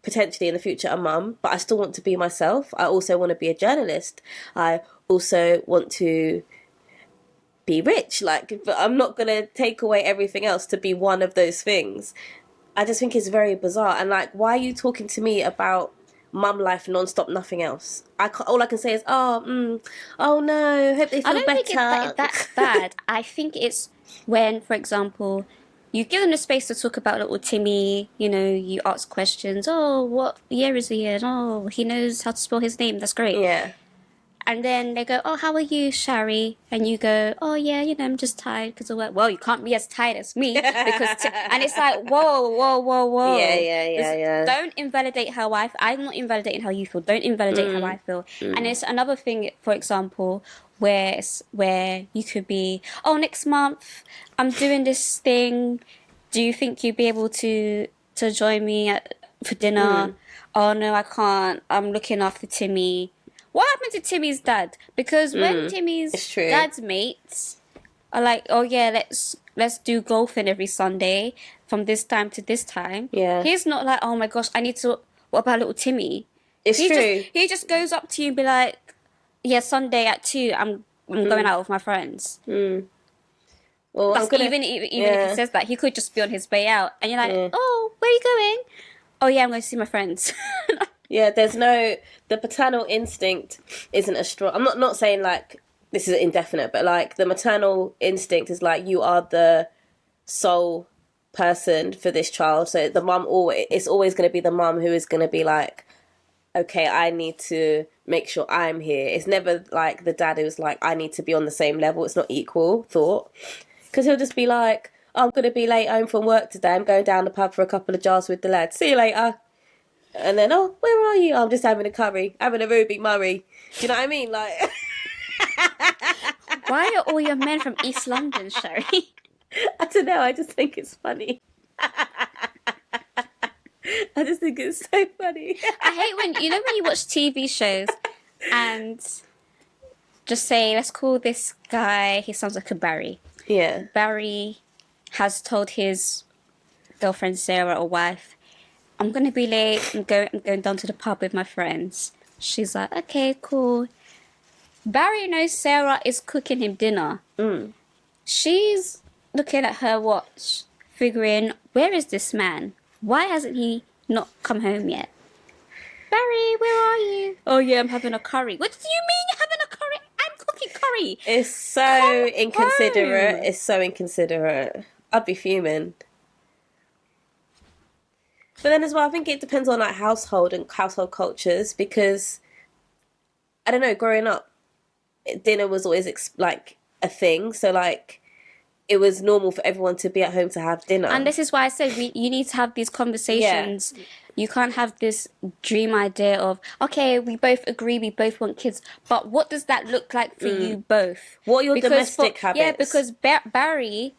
potentially in the future a mum, but I still want to be myself. I also want to be a journalist. I also want to be rich, like, but I'm not gonna take away everything else to be one of those things. I just think it's very bizarre. And like, why are you talking to me about mum life non-stop, nothing else? All I can say is, oh no, hope they feel better. I don't think it's that's bad. I think it's when, for example, you give them the space to talk about little Timmy, you know, you ask questions, oh, what year is he in? Oh, he knows how to spell his name, that's great. Yeah. And then they go, oh, how are you, Shari? And you go, oh, yeah, you know, I'm just tired because of work. Well, you can't be as tired as me. And it's like, whoa. Yeah. Don't invalidate how I'm not invalidating how you feel. Don't invalidate how I feel. And it's another thing, for example, where you could be, oh, next month I'm doing this thing. Do you think you'd be able to join me for dinner? Oh, no, I can't. I'm looking after Timmy. What happened to Timmy's dad? Because when Timmy's dad's mates are like, oh yeah, let's do golfing every Sunday from this time to this time. Yeah. He's not like, oh my gosh, what about little Timmy? It's true. He just goes up to you and be like, yeah, Sunday at 2, I'm going out with my friends. Well, even if he says that, he could just be on his way out. And you're like, oh, where are you going? Oh yeah, I'm going to see my friends. Yeah, the paternal instinct isn't as strong. I'm not saying like this is indefinite, but like the maternal instinct is like, you are the sole person for this child. So the mum it's always going to be the mum who is going to be like, okay, I need to make sure I'm here. It's never like the dad who's like, I need to be on the same level. It's not equal thought. Because he'll just be like, oh, I'm going to be late home from work today. I'm going down the pub for a couple of jars with the lads. See you later. And then, oh, where are you? Oh, I'm just having a curry, having a Ruby Murray. Do you know what I mean? Like, why are all your men from East London, Sherry? I don't know. I just think it's funny. I just think it's so funny. I hate when you watch TV shows and just say, let's call this guy, he sounds like a Barry. Yeah. Barry has told his girlfriend Sarah or wife, I'm going to be late. I'm going down to the pub with my friends. She's like, okay, cool. Barry knows Sarah is cooking him dinner. She's looking at her watch, figuring, where is this man? Why hasn't he not come home yet? Barry, where are you? Oh, yeah, I'm having a curry. What do you mean you're having a curry? I'm cooking curry. It's so inconsiderate. It's so inconsiderate. I'd be fuming. But then as well, I think it depends on like household and household cultures, because I don't know, growing up, dinner was always like a thing. So like it was normal for everyone to be at home to have dinner. And this is why I said you need to have these conversations. Yeah. You can't have this dream idea of, okay, we both agree, we both want kids, but what does that look like for you both? What are your domestic habits? Yeah, because Barry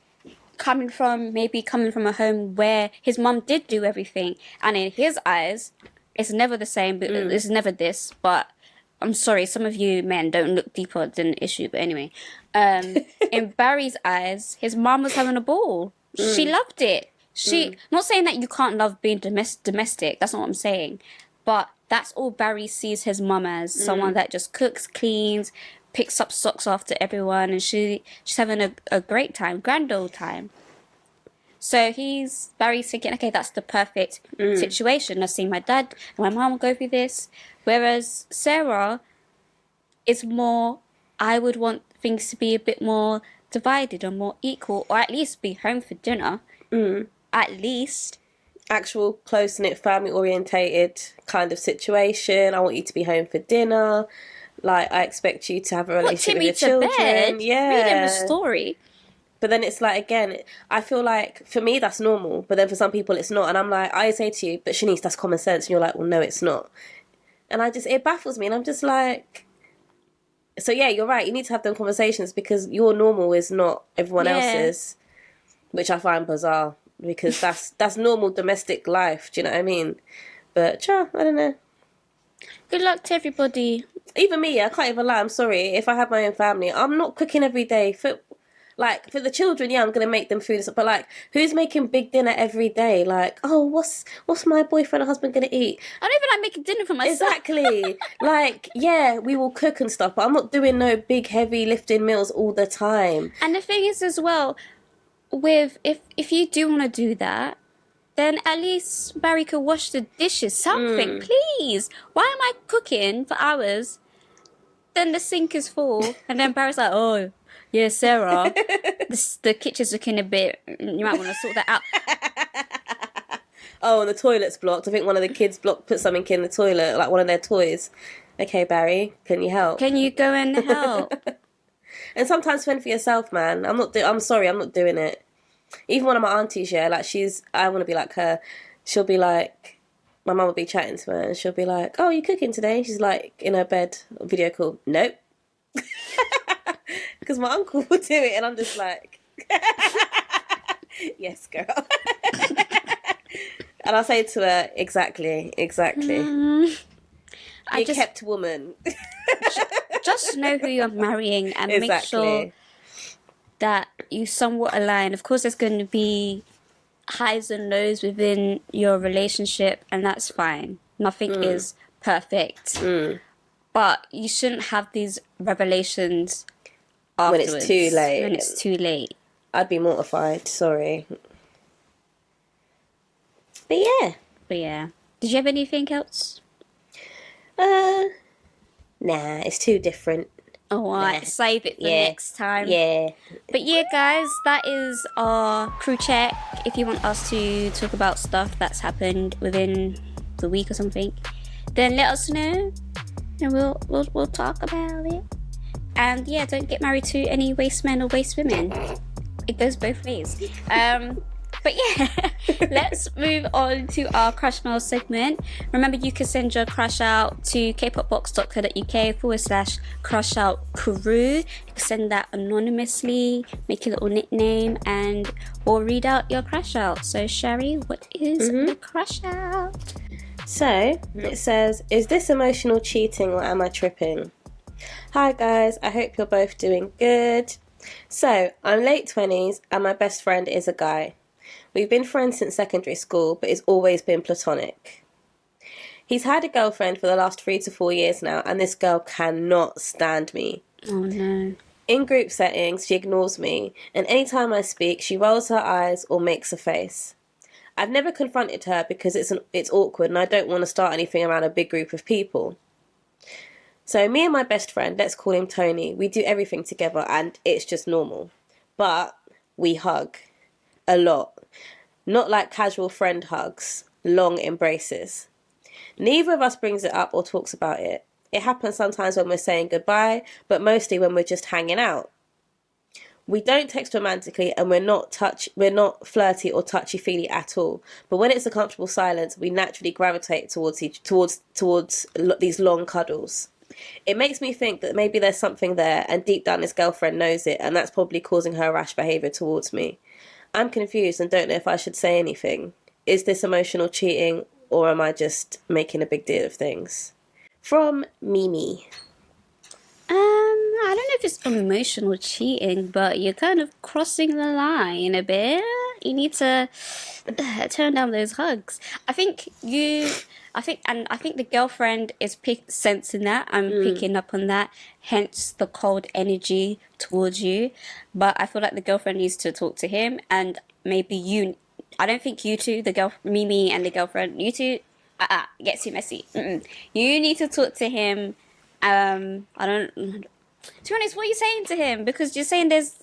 coming from a home where his mum did do everything, and in his eyes it's never the same, but it's never this. But I'm sorry, some of you men don't look deeper than the issue, but anyway, in Barry's eyes, his mum was having a ball. She loved it. Not saying that you can't love being domestic, that's not what I'm saying, but that's all Barry sees his mum as, someone that just cooks, cleans, picks up socks after everyone, and she's having a great time, grand old time. So Barry's thinking, okay, that's the perfect situation. I've seen my dad and my mom go through this. Whereas Sarah is more, I would want things to be a bit more divided or more equal, or at least be home for dinner. At least. Actual close-knit, family-orientated kind of situation. I want you to be home for dinner. Like, I expect you to have a relationship with your children. Bed, yeah. read him a story. But then it's like, again, I feel like, for me, that's normal. But then for some people, it's not. And I'm like, I say to you, but Shanice, that's common sense. And you're like, well, no, it's not. And it baffles me. And I'm just like... So, yeah, you're right. You need to have them conversations because your normal is not everyone else's. Which I find bizarre. Because that's normal domestic life. Do you know what I mean? But, I don't know. Good luck to everybody. Even me, I can't even lie. I'm sorry. If I had my own family, I'm not cooking every day. For the children, I'm going to make them food. But, like, who's making big dinner every day? Like, oh, what's my boyfriend or husband going to eat? I don't even like making dinner for myself. Exactly. Like, yeah, we will cook and stuff. But I'm not doing no big, heavy lifting meals all the time. And the thing is as well, with if you do want to do that, then at least Barry could wash the dishes. Something, please. Why am I cooking for hours? Then the sink is full, and then Barry's like, "Oh, yeah, Sarah, the kitchen's looking a bit. You might want to sort that out." Oh, and the toilet's blocked. I think one of the kids put something in the toilet, like one of their toys. Okay, Barry, can you help? Can you go and help? And sometimes fend for yourself, man. I'm sorry, I'm not doing it. Even one of my aunties, like I want to be like her. She'll be like, my mum will be chatting to her and she'll be like, oh, you cooking today? She's like in her bed, video call. Nope. Because my uncle will do it and I'm just like, yes, girl. And I'll say to her, exactly. I just kept woman. Just know who you're marrying and make sure that you somewhat align. Of course, there's going to be highs and lows within your relationship, and that's fine. Nothing is perfect. But you shouldn't have these revelations afterwards. When it's too late. I'd be mortified, sorry. But yeah. Did you have anything else? Nah, it's too different. Oh, nah. Save it for next time. Yeah. But yeah, guys, that is our crew check. If you want us to talk about stuff that's happened within the week or something, then let us know, and we'll talk about it. And yeah, don't get married to any waste men or waste women. It goes both ways. But yeah, let's move on to our crush mail segment. Remember, you can send your crush out to kpopbox.co.uk/crush out crew. You can send that anonymously, make your little nickname, and we'll read out your crush out. So, Sherry, what is the crush out? So, it says, is this emotional cheating or am I tripping? Hi guys, I hope you're both doing good. So, I'm late 20s and my best friend is a guy. We've been friends since secondary school, but it's always been platonic. He's had a girlfriend for the last 3 to 4 years now, and this girl cannot stand me. Oh no. In group settings, she ignores me, and anytime I speak, she rolls her eyes or makes a face. I've never confronted her because it's awkward and I don't want to start anything around a big group of people. So me and my best friend, let's call him Tony, we do everything together and it's just normal. But we hug. A lot. Not like casual friend hugs. Long embraces. Neither of us brings it up or talks about it. It happens sometimes when we're saying goodbye, but mostly when we're just hanging out. We don't text romantically and we're not flirty or touchy-feely at all. But when it's a comfortable silence, we naturally gravitate towards these long cuddles. It makes me think that maybe there's something there and deep down his girlfriend knows it and that's probably causing her rash behaviour towards me. I'm confused and don't know if I should say anything. Is this emotional cheating or am I just making a big deal of things? From Mimi. I don't know if it's emotional cheating, but you're kind of crossing the line a bit. You need to turn down those hugs. I think the girlfriend is sensing that. I'm picking up on that. Hence the cold energy towards you. But I feel like the girlfriend needs to talk to him, and maybe you. I don't think you two, Mimi and the girlfriend, you two, get too messy. You need to talk to him. I don't. To be honest, what are you saying to him? Because you're saying there's.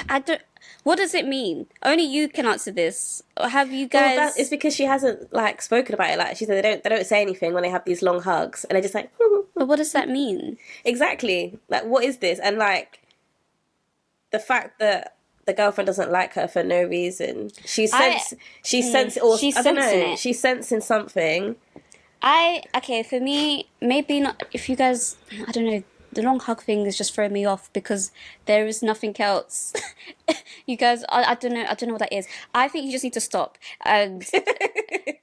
I don't. What does it mean? Only you can answer this. Or have you guys? Well, it's because she hasn't like spoken about it. Like she said, they don't say anything when they have these long hugs, and they're just like. But what does that mean? Exactly. Like, what is this? And like, the fact that the girlfriend doesn't like her for no reason. She's sensing something. Okay, for me, maybe not. If you guys, I don't know. The long hug thing is just throwing me off because there is nothing else. You guys, I don't know what that is. I think you just need to stop, and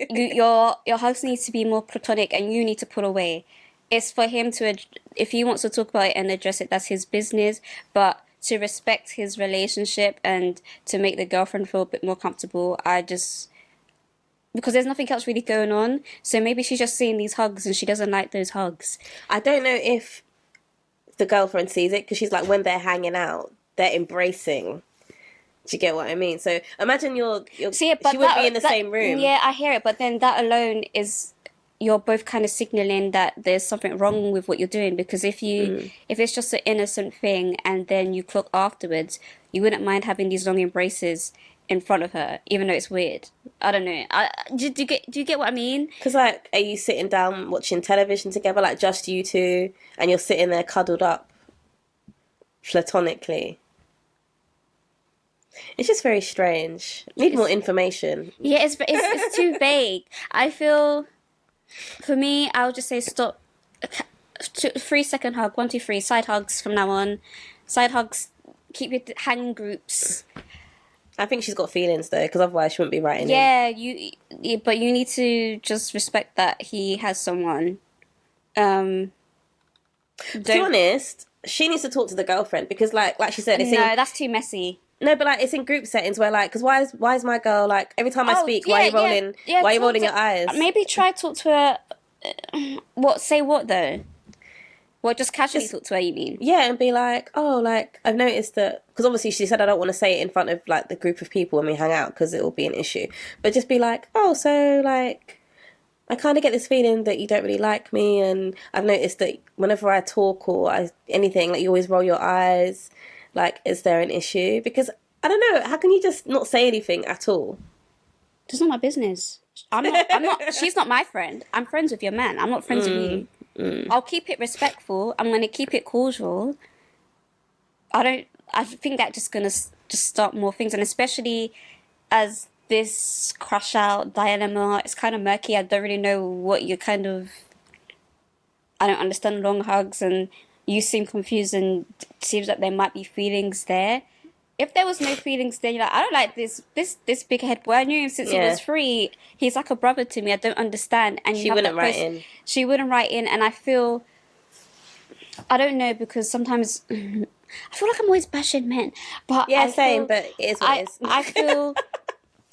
your hugs need to be more platonic, and you need to pull away. It's for him to, if he wants to talk about it and address it, that's his business. But to respect his relationship and to make the girlfriend feel a bit more comfortable, because there's nothing else really going on. So maybe she's just seeing these hugs and she doesn't like those hugs. I don't know if the girlfriend sees it, because she's like, when they're hanging out, they're embracing. Do you get what I mean? So imagine she would be in the same room. Yeah, I hear it, but then that alone is, you're both kind of signaling that there's something wrong with what you're doing. Because if it's just an innocent thing and then you clock afterwards, you wouldn't mind having these long embraces in front of her, even though it's weird. I don't know. Do you get what I mean? Because like, are you sitting down watching television together, like just you two, and you're sitting there cuddled up, platonically? It's just very strange. Need more information. Yeah, it's too vague. I feel, for me, I'll just say stop. 3-second hug, 1, 2, 3. Side hugs from now on. Side hugs. Keep your hang groups. I think she's got feelings though, because otherwise she wouldn't be writing. Yeah, but you need to just respect that he has someone. To be honest, she needs to talk to the girlfriend, because like she said, that's too messy. No, but like, it's in group settings where like, because why is my girl like, every time I speak, why are you rolling your eyes? Maybe try talk to her. Say what though? What, just casually talk to her, you mean? Yeah, and be like, oh, like, I've noticed that, because obviously she said I don't want to say it in front of like the group of people when we hang out because it will be an issue. But just be like, oh, so like, I kind of get this feeling that you don't really like me, and I've noticed that whenever I talk or anything, like, you always roll your eyes. Like, is there an issue? Because I don't know, how can you just not say anything at all? It's not my business. I'm not. She's not my friend. I'm friends with your man. I'm not friends with you. I'll keep it respectful. I'm going to keep it cordial. I think that's just going to just start more things. And especially as this crush out dilemma, it's kind of murky. I don't really know what I don't understand long hugs, and you seem confused, and it seems like there might be feelings there. If there was no feelings there, you're like, I don't like this big head boy. I knew him since he was 3. He's like a brother to me. I don't understand. And she wouldn't write in. She wouldn't write in, and I feel, I don't know, because sometimes I feel like I'm always bashing men. But yeah, same. But it is what it is. I feel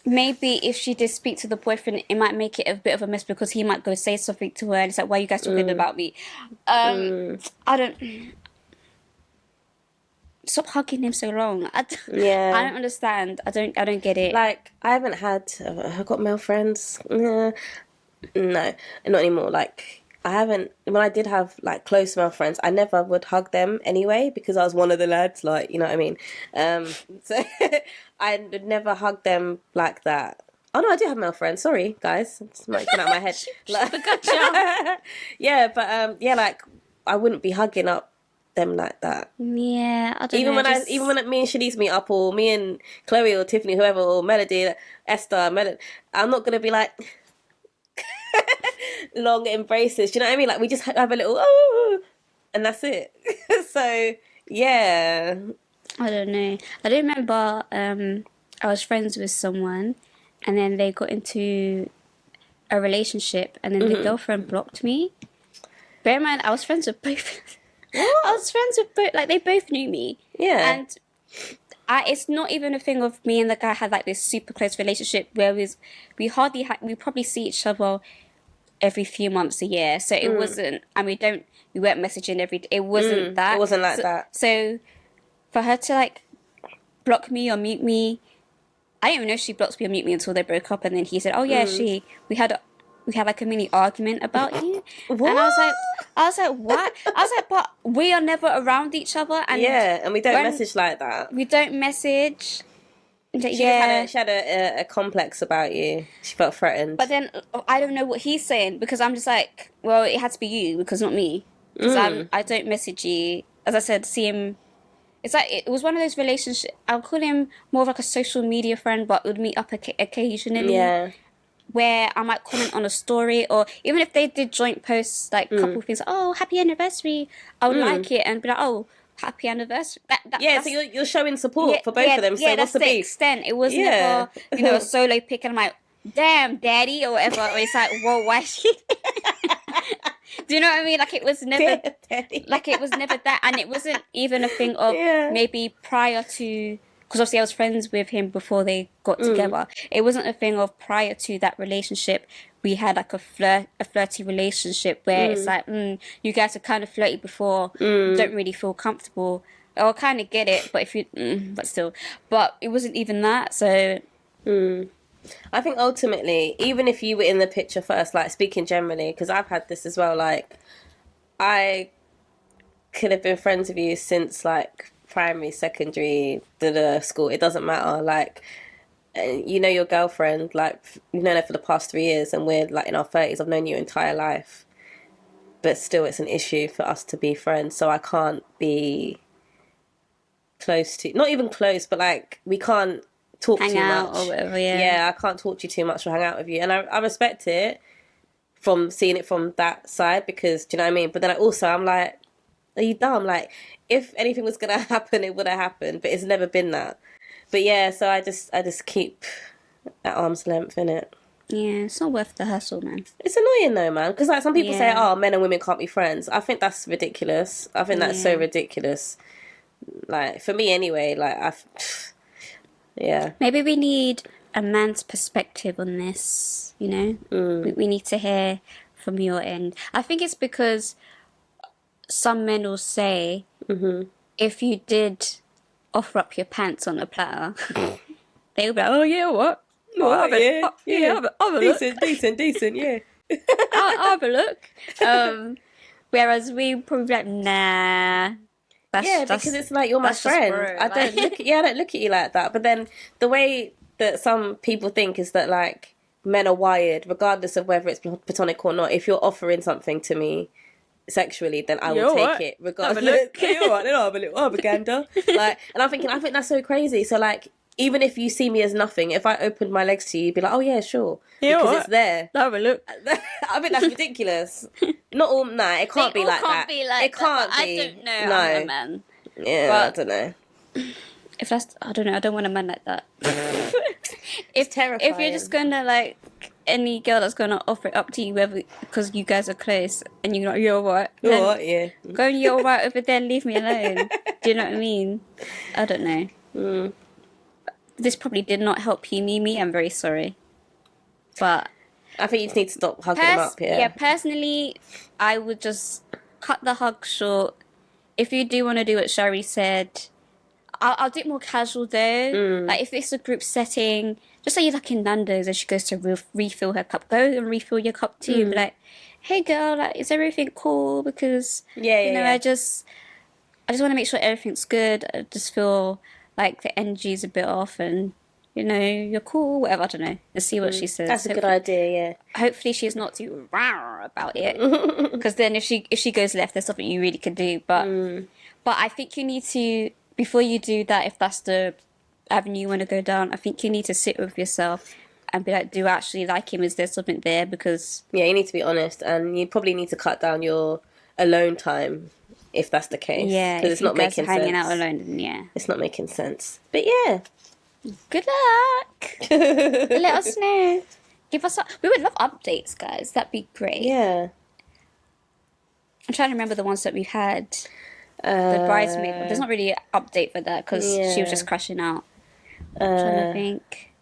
maybe if she did speak to the boyfriend, it might make it a bit of a mess, because he might go say something to her, and it's like, why are you guys talking about me? I don't. Stop hugging him so long. I don't understand. I don't get it. Like, I haven't had. I've got male friends. No, not anymore. Like, I haven't. When I did have like close male friends, I never would hug them anyway, because I was one of the lads. Like, you know what I mean. So I would never hug them like that. Oh no, I do have male friends. Sorry, guys, it's might come out of my head. Yeah, but like, I wouldn't be hugging up them like that. Yeah, I don't know. Even when me and Shanice meet up, or me and Chloe or Tiffany, whoever, or Melody, Esther, I'm not gonna be like long embraces. Do you know what I mean? Like, we just have a little and that's it. So yeah, I don't know. I do remember I was friends with someone, and then they got into a relationship, and then the girlfriend blocked me. Bear in mind, I was friends with both. I was friends with both, like, they both knew me. Yeah. And it's not even a thing of me and the guy had like this super close relationship where we probably see each other every few months a year. So it wasn't, and we weren't messaging every day. It wasn't that. It wasn't like that. So for her to like block me or mute me, I didn't even know if she blocked me or mute me until they broke up. And then he said, "Oh yeah, we had like a mini argument about you." What? And I was like, what? I was like, but we are never around each other. And yeah, and we don't message like that. We don't message. She had a complex about you. She felt threatened. But then I don't know what he's saying, because I'm just like, well, it had to be you because not me. Because I don't message you. As I said, see him. It's like it was one of those relationships. I'll call him more of like a social media friend, but would meet up occasionally. Yeah. Where I might comment on a story, or even if they did joint posts, like a couple of things, oh, happy anniversary, I would like it and be like, oh, happy anniversary. So you're showing support for both of them. So what's the beef? Extent. It was never, a solo pick, and I'm like, damn, daddy, or whatever. Or it's like, whoa, why is she? Do you know what I mean? Like it was never, that, and it wasn't even a thing of maybe prior to. Because obviously I was friends with him before they got together. It wasn't a thing of prior to that relationship. We had like a flirty relationship where it's like, you guys are kind of flirty before, don't really feel comfortable. I'll kind of get it, but if you, but still. But it wasn't even that, so. I think ultimately, even if you were in the picture first, like speaking generally, because I've had this as well, like, I could have been friends with you since like primary, secondary, school, it doesn't matter. Like, you know your girlfriend, like, you've known her for the past 3 years, and we're like in our 30s. I've known you your entire life, but still it's an issue for us to be friends. So I can't be close to, not even close, but like we can't talk hang too out much or whatever. Yeah, I can't talk to you too much or hang out with you, and I respect it from seeing it from that side, because do you know what I mean? But then I'm like, are you dumb? Like, if anything was gonna happen, it would have happened, but it's never been that. But yeah, so I just keep at arm's length, innit? Yeah, it's not worth the hustle, man. It's annoying though, man, because like some people say, oh, men and women can't be friends. I think that's ridiculous. I think that's so ridiculous. Like, for me anyway, like yeah. Maybe we need a man's perspective on this, you know? We need to hear from your end. I think it's because some men will say, if you did offer up your pants on a platter, they'll be like, oh yeah, what? I'll have a look. Decent, yeah. I'll have a look. Whereas we probably be like, nah. Because it's like, you're my friend. I don't look at you like that. But then the way that some people think is that like men are wired, regardless of whether it's platonic or not. If you're offering something to me sexually, then I will take it regardless. You're right, I'll have a gander. Like, and I think that's so crazy. So like, even if you see me as nothing, if I opened my legs to you, you'd be like, oh yeah, sure, because it's there. Have a look. I think that's ridiculous. Not all. Nah, it can't be like that. It can't be. I don't know. No. I'm a man. Yeah, but I don't know. If that's, I don't know. I don't want a man like that. It's terrifying. If you're just gonna like any girl that's gonna offer it up to you, whether because you guys are close and you're like, you're alright. You're what? Yeah. Go and you're alright over there. And leave me alone. Do you know what I mean? I don't know. This probably did not help you, Mimi. I'm very sorry. But I think you just need to stop hugging him up, Yeah, personally, I would just cut the hug short. If you do want to do what Shari said, I'll do it more casual though. Like if it's a group setting, just say you're like in Nando's and she goes to refill her cup, go and refill your cup too. Be like, hey girl, like, is everything cool? Because I just want to make sure everything's good. I just feel like the energy's a bit off, and you're cool, whatever. I don't know. Let's see what she says. That's a good idea. Yeah. Hopefully she's not too rawr about it, because then if she goes left, there's something you really can do. But I think you need to, before you do that, if that's the avenue you want to go down, I think you need to sit with yourself and be like, do I actually like him? Is there something there? Because you need to be honest, and you probably need to cut down your alone time. If that's the case, because it's not making sense. Hanging out alone, then it's not making sense. But yeah, good luck. Let us know. Give us. We would love updates, guys. That'd be great. Yeah. I'm trying to remember the ones that we've had. The bridesmaid. There's not really an update for that because she was Yeah. just crashing out. I'm trying to think.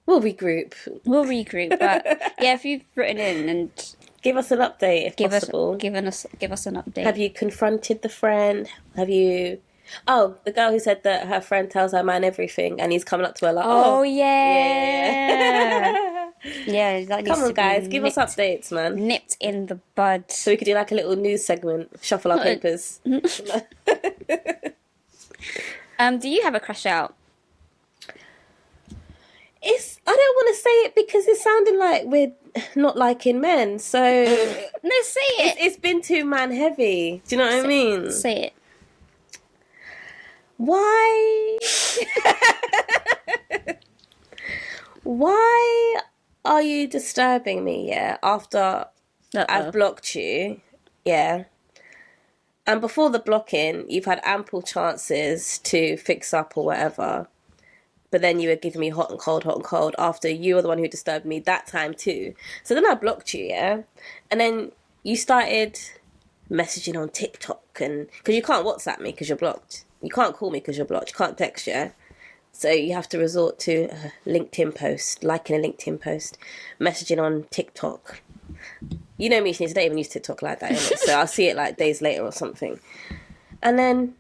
We'll regroup. We'll regroup, but yeah, if you've written in and Give us an update if give possible. us an update. Have you confronted the friend? Have you... Oh, the girl who said that her friend tells her man everything and he's coming up to her like, Oh, yeah. yeah, that needs Come to on, guys. be Give us updates, man. nipped in the bud. So we could do like a little news segment. Shuffle our papers. Do you have a crush out? I don't want to say it because it's sounding like we're not liking men. So No, say it. it's been too man heavy. Do you know what I mean? Say it. Why? Why are you disturbing me? Yeah, after I've blocked you. Yeah. And before the blocking, you've had ample chances to fix up or whatever. But then you were giving me hot and cold after you were the one who disturbed me that time too. So then I blocked you, yeah? And then you started messaging on TikTok and... Because you can't WhatsApp me because you're blocked. You can't call me because you're blocked. You can't text, yeah? So you have to resort to a LinkedIn post, liking a LinkedIn post, messaging on TikTok. You know me, Shanice, I don't even use TikTok like that, innit? So I'll see it like days later or something. And then...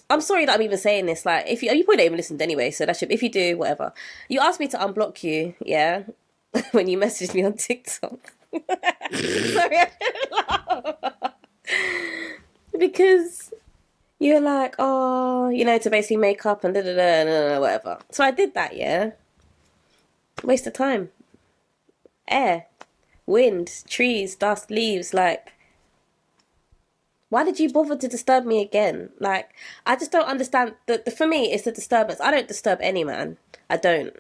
I'm sorry that I'm even saying this. Like, if you probably don't even listen anyway, so that should. If you do, whatever. You asked me to unblock you, yeah, when you messaged me on TikTok. Sorry, I shouldn't laugh. Because you're like, oh, you know, to basically make up and whatever. So I did that, yeah. Waste of time. Air, wind, trees, dust, leaves, like. Why did you bother to disturb me again? Like, I just don't understand. For me, it's the disturbance. I don't disturb any man. I don't.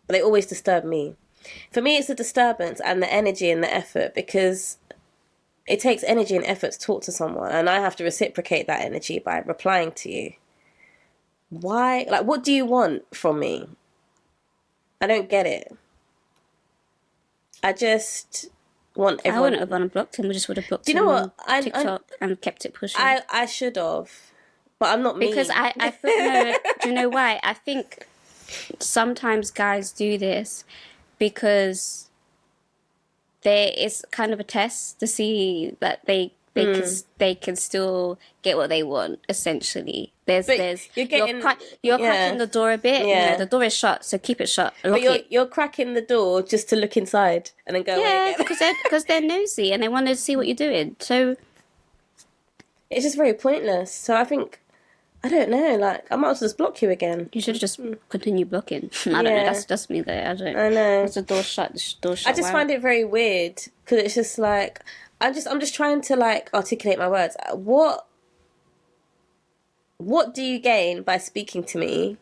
But they always disturb me. For me, it's the disturbance and the energy and the effort because it takes energy and effort to talk to someone. And I have to reciprocate that energy by replying to you. Why? Like, what do you want from me? I don't get it. I just... want everyone... I wouldn't have unblocked him. We just would have blocked Do you know him what? on TikTok and kept it pushing. I should have, but I'm not me. Because I feel, no, do you know why? I think sometimes guys do this because it's kind of a test to see that they can still get what they want. Essentially, you're cracking the door a bit. Yeah. You know, the door is shut, so keep it shut. Lock But you're cracking the door just to look inside and then go away again. because they're nosy and they want to see what you're doing. So It's just very pointless. So I think, I don't know, like, I might as well just block you again. you should just continue blocking. I don't know. That's just me though. I know. Once the door shut, the door shut. I just find it very weird because it's just like, I'm just trying to like articulate my words. What do you gain by speaking to me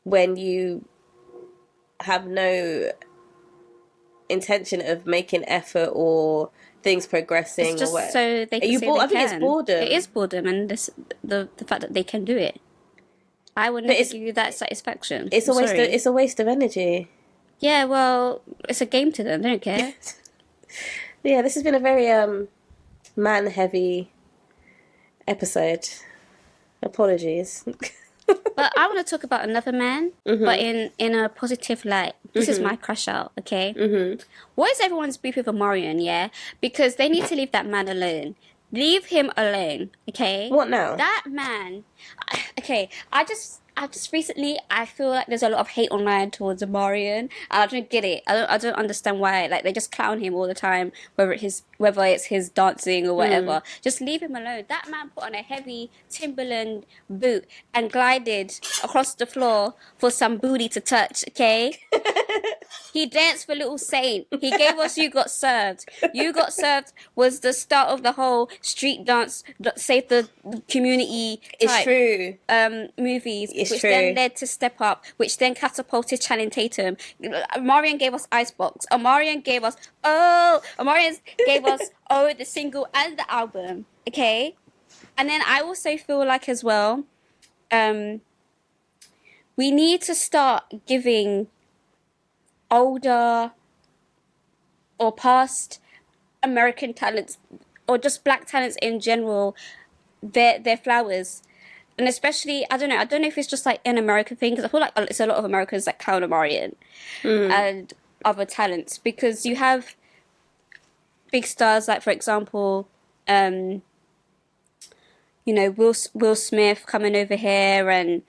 when you have no intention of making effort or things progressing? It's just or what? so they can Are you say bored? they I think it's can. boredom. It is boredom, and the fact that they can do it. I would never give you that satisfaction. It's a waste. It's a waste of energy. Yeah, well, it's a game to them. They don't care. Yeah, this has been a very man-heavy episode. Apologies. But I want to talk about another man, but in a positive light. This is my crush out, okay? What is everyone's beef with Omarion, yeah? Because they need to leave that man alone. Leave him alone, okay? What now? That man... Okay, I just recently, I feel like there's a lot of hate online towards Omarion, and I don't get it. I don't understand why. Like, they just clown him all the time, whether it's his dancing or whatever. Just leave him alone. That man put on a heavy Timberland boot and glided across the floor for some booty to touch, okay? He danced for Little Saint. He gave us You Got Served. You Got Served was the start of the whole street dance, save the community type, movies, which then led to Step Up, which then catapulted Channing Tatum. Omarion gave us Icebox. Omarion gave us Oh, the single and the album. Okay? And then I also feel like as well, we need to start giving older or past American talents or just black talents in general their flowers. And especially, I don't know if it's just like an American thing, because I feel like it's a lot of Americans that clown Omarion and other talents, because you have big stars like, for example, you know, Will Smith coming over here and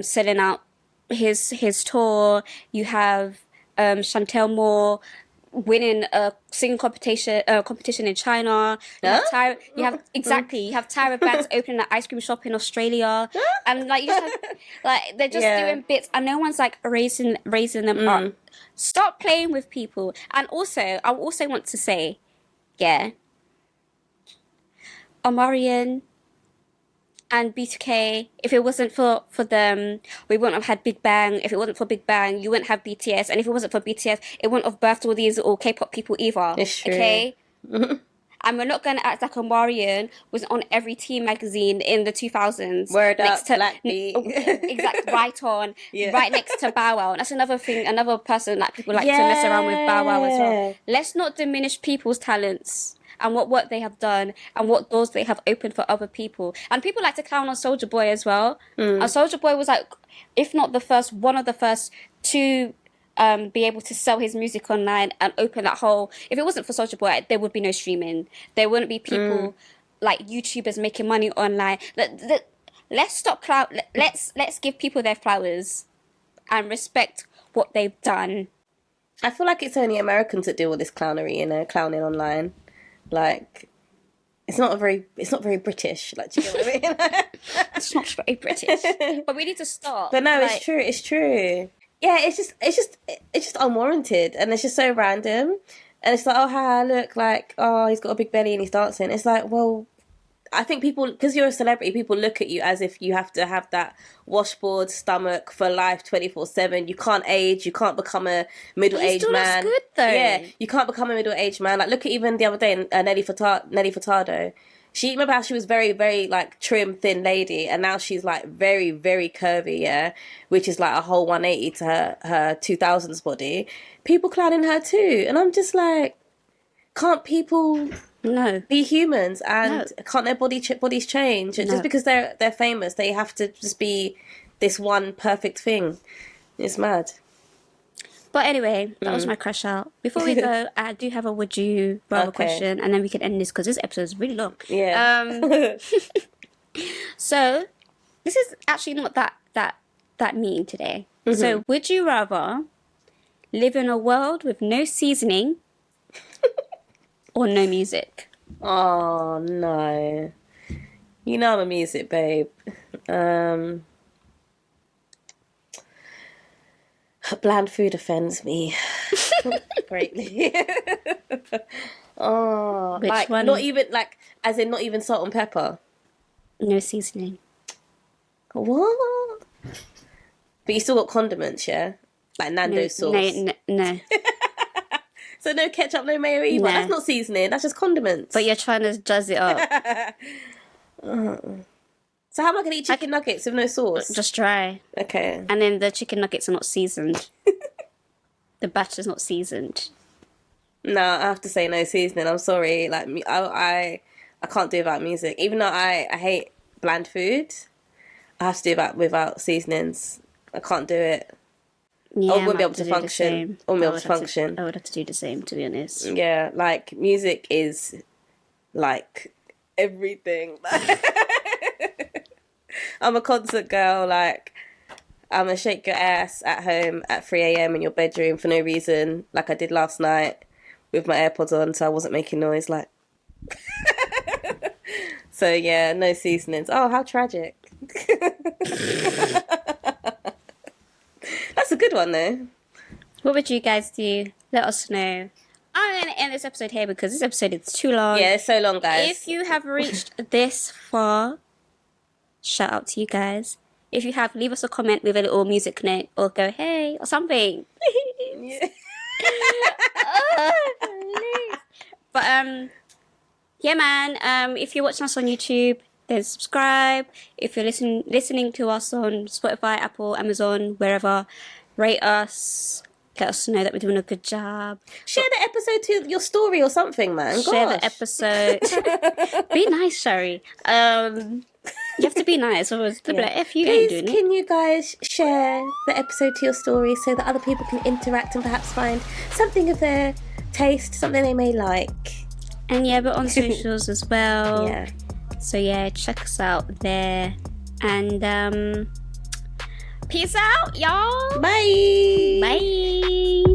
selling out his tour. You have Chantel Moore winning a singing competition in China. You have Tyra Banks opening an ice cream shop in Australia, and like you just have, like they're just doing bits, and no one's like raising them up. Stop playing with people. And also, I also want to say, Omarion and B2K, if it wasn't for them, we wouldn't have had Big Bang. If it wasn't for Big Bang, you wouldn't have BTS. And if it wasn't for BTS, it wouldn't have birthed all these little K-pop people either. It's true. Okay? And we're not going to act like Omarion was on every teen magazine in the 2000s. Word next up, to Blackbeat. Exact, right on. Right next to Bow Wow. And that's another thing, another person that people like to mess around with Bow Wow as well. Let's not diminish people's talents and what work they have done and what doors they have opened for other people. And people like to clown on Soulja Boy as well. And Soulja Boy was like, if not the first, one of the first to be able to sell his music online and open that whole... If it wasn't for Soulja Boy, there would be no streaming. There wouldn't be people like YouTubers making money online. Let's stop let's give people their flowers and respect what they've done. I feel like it's only Americans that deal with this clownery, you know, clowning online. Like, it's not very British. Like, do you know what I mean? It's not very British, but we need to start. But no, it's true. It's true. Yeah, it's just unwarranted, and it's just so random. And it's like, oh, haha, look, like, oh, he's got a big belly and he's dancing. It's like, well, I think people, because you're a celebrity, people look at you as if you have to have that washboard stomach for life 24/7. You can't age. You can't become a middle-aged man. Looks good though. Yeah, you can't become a middle-aged man. Like, look at even the other day, Nelly Furtado. Remember how she was very, very like trim, thin lady, and now she's like very, very curvy, yeah, which is like a whole 180 to her 2000s body. People clowning her too, and I'm just like, can't people be humans, and can't their bodies change? Just because they're famous, they have to just be this one perfect thing. It's mad. But anyway, that was my crash out. Before we go, I do have a would you rather question, and then we can end this because this episode is really long. Yeah. So this is actually not that mean today. So would you rather live in a world with no seasoning or no music? Oh no. You know I'm a music babe. Bland food offends me greatly. Oh, which like one? not even like, as in not even salt and pepper. No seasoning. What? But you still got condiments, yeah? Like Nando's sauce. No. So no ketchup, no mayo either. No. That's not seasoning. That's just condiments. But you're trying to jazz it up. So how am I going to eat chicken nuggets with no sauce? Just dry. Okay. And then the chicken nuggets are not seasoned. The batter's not seasoned. No, I have to say no seasoning. I'm sorry. Like, I can't do without music. Even though I hate bland food, I have to do that without seasonings. I can't do it. Yeah, I wouldn't be able to function. I wouldn't be able to function. I would have to do the same, to be honest. Yeah, like, music is, like, everything. I'm a concert girl, like, I'm gonna shake your ass at home at 3 a.m. in your bedroom for no reason, like I did last night with my AirPods on, so I wasn't making noise, like. So, yeah, no seasonings. Oh, how tragic. That's a good one, though. What would you guys do? Let us know. I'm going to end this episode here because this episode is too long. Yeah, it's so long, guys. If you have reached this far, shout out to you guys. If you have, leave us a comment with a little music note or go, hey, or something. Yeah. But, yeah, man, if you're watching us on YouTube, then subscribe. If you're listening to us on Spotify, Apple, Amazon, wherever, rate us. Let us know that we're doing a good job. Share the episode to your story or something, man. Share Gosh. the episode. Be nice, Shari. You have to be nice, or they'll be like, if you ain't Please, doing it. can you guys share the episode to your story so that other people can interact and perhaps find something of their taste, something they may like? And yeah, we're on socials as well. Yeah. So yeah, check us out there. And peace out, y'all. Bye. Bye.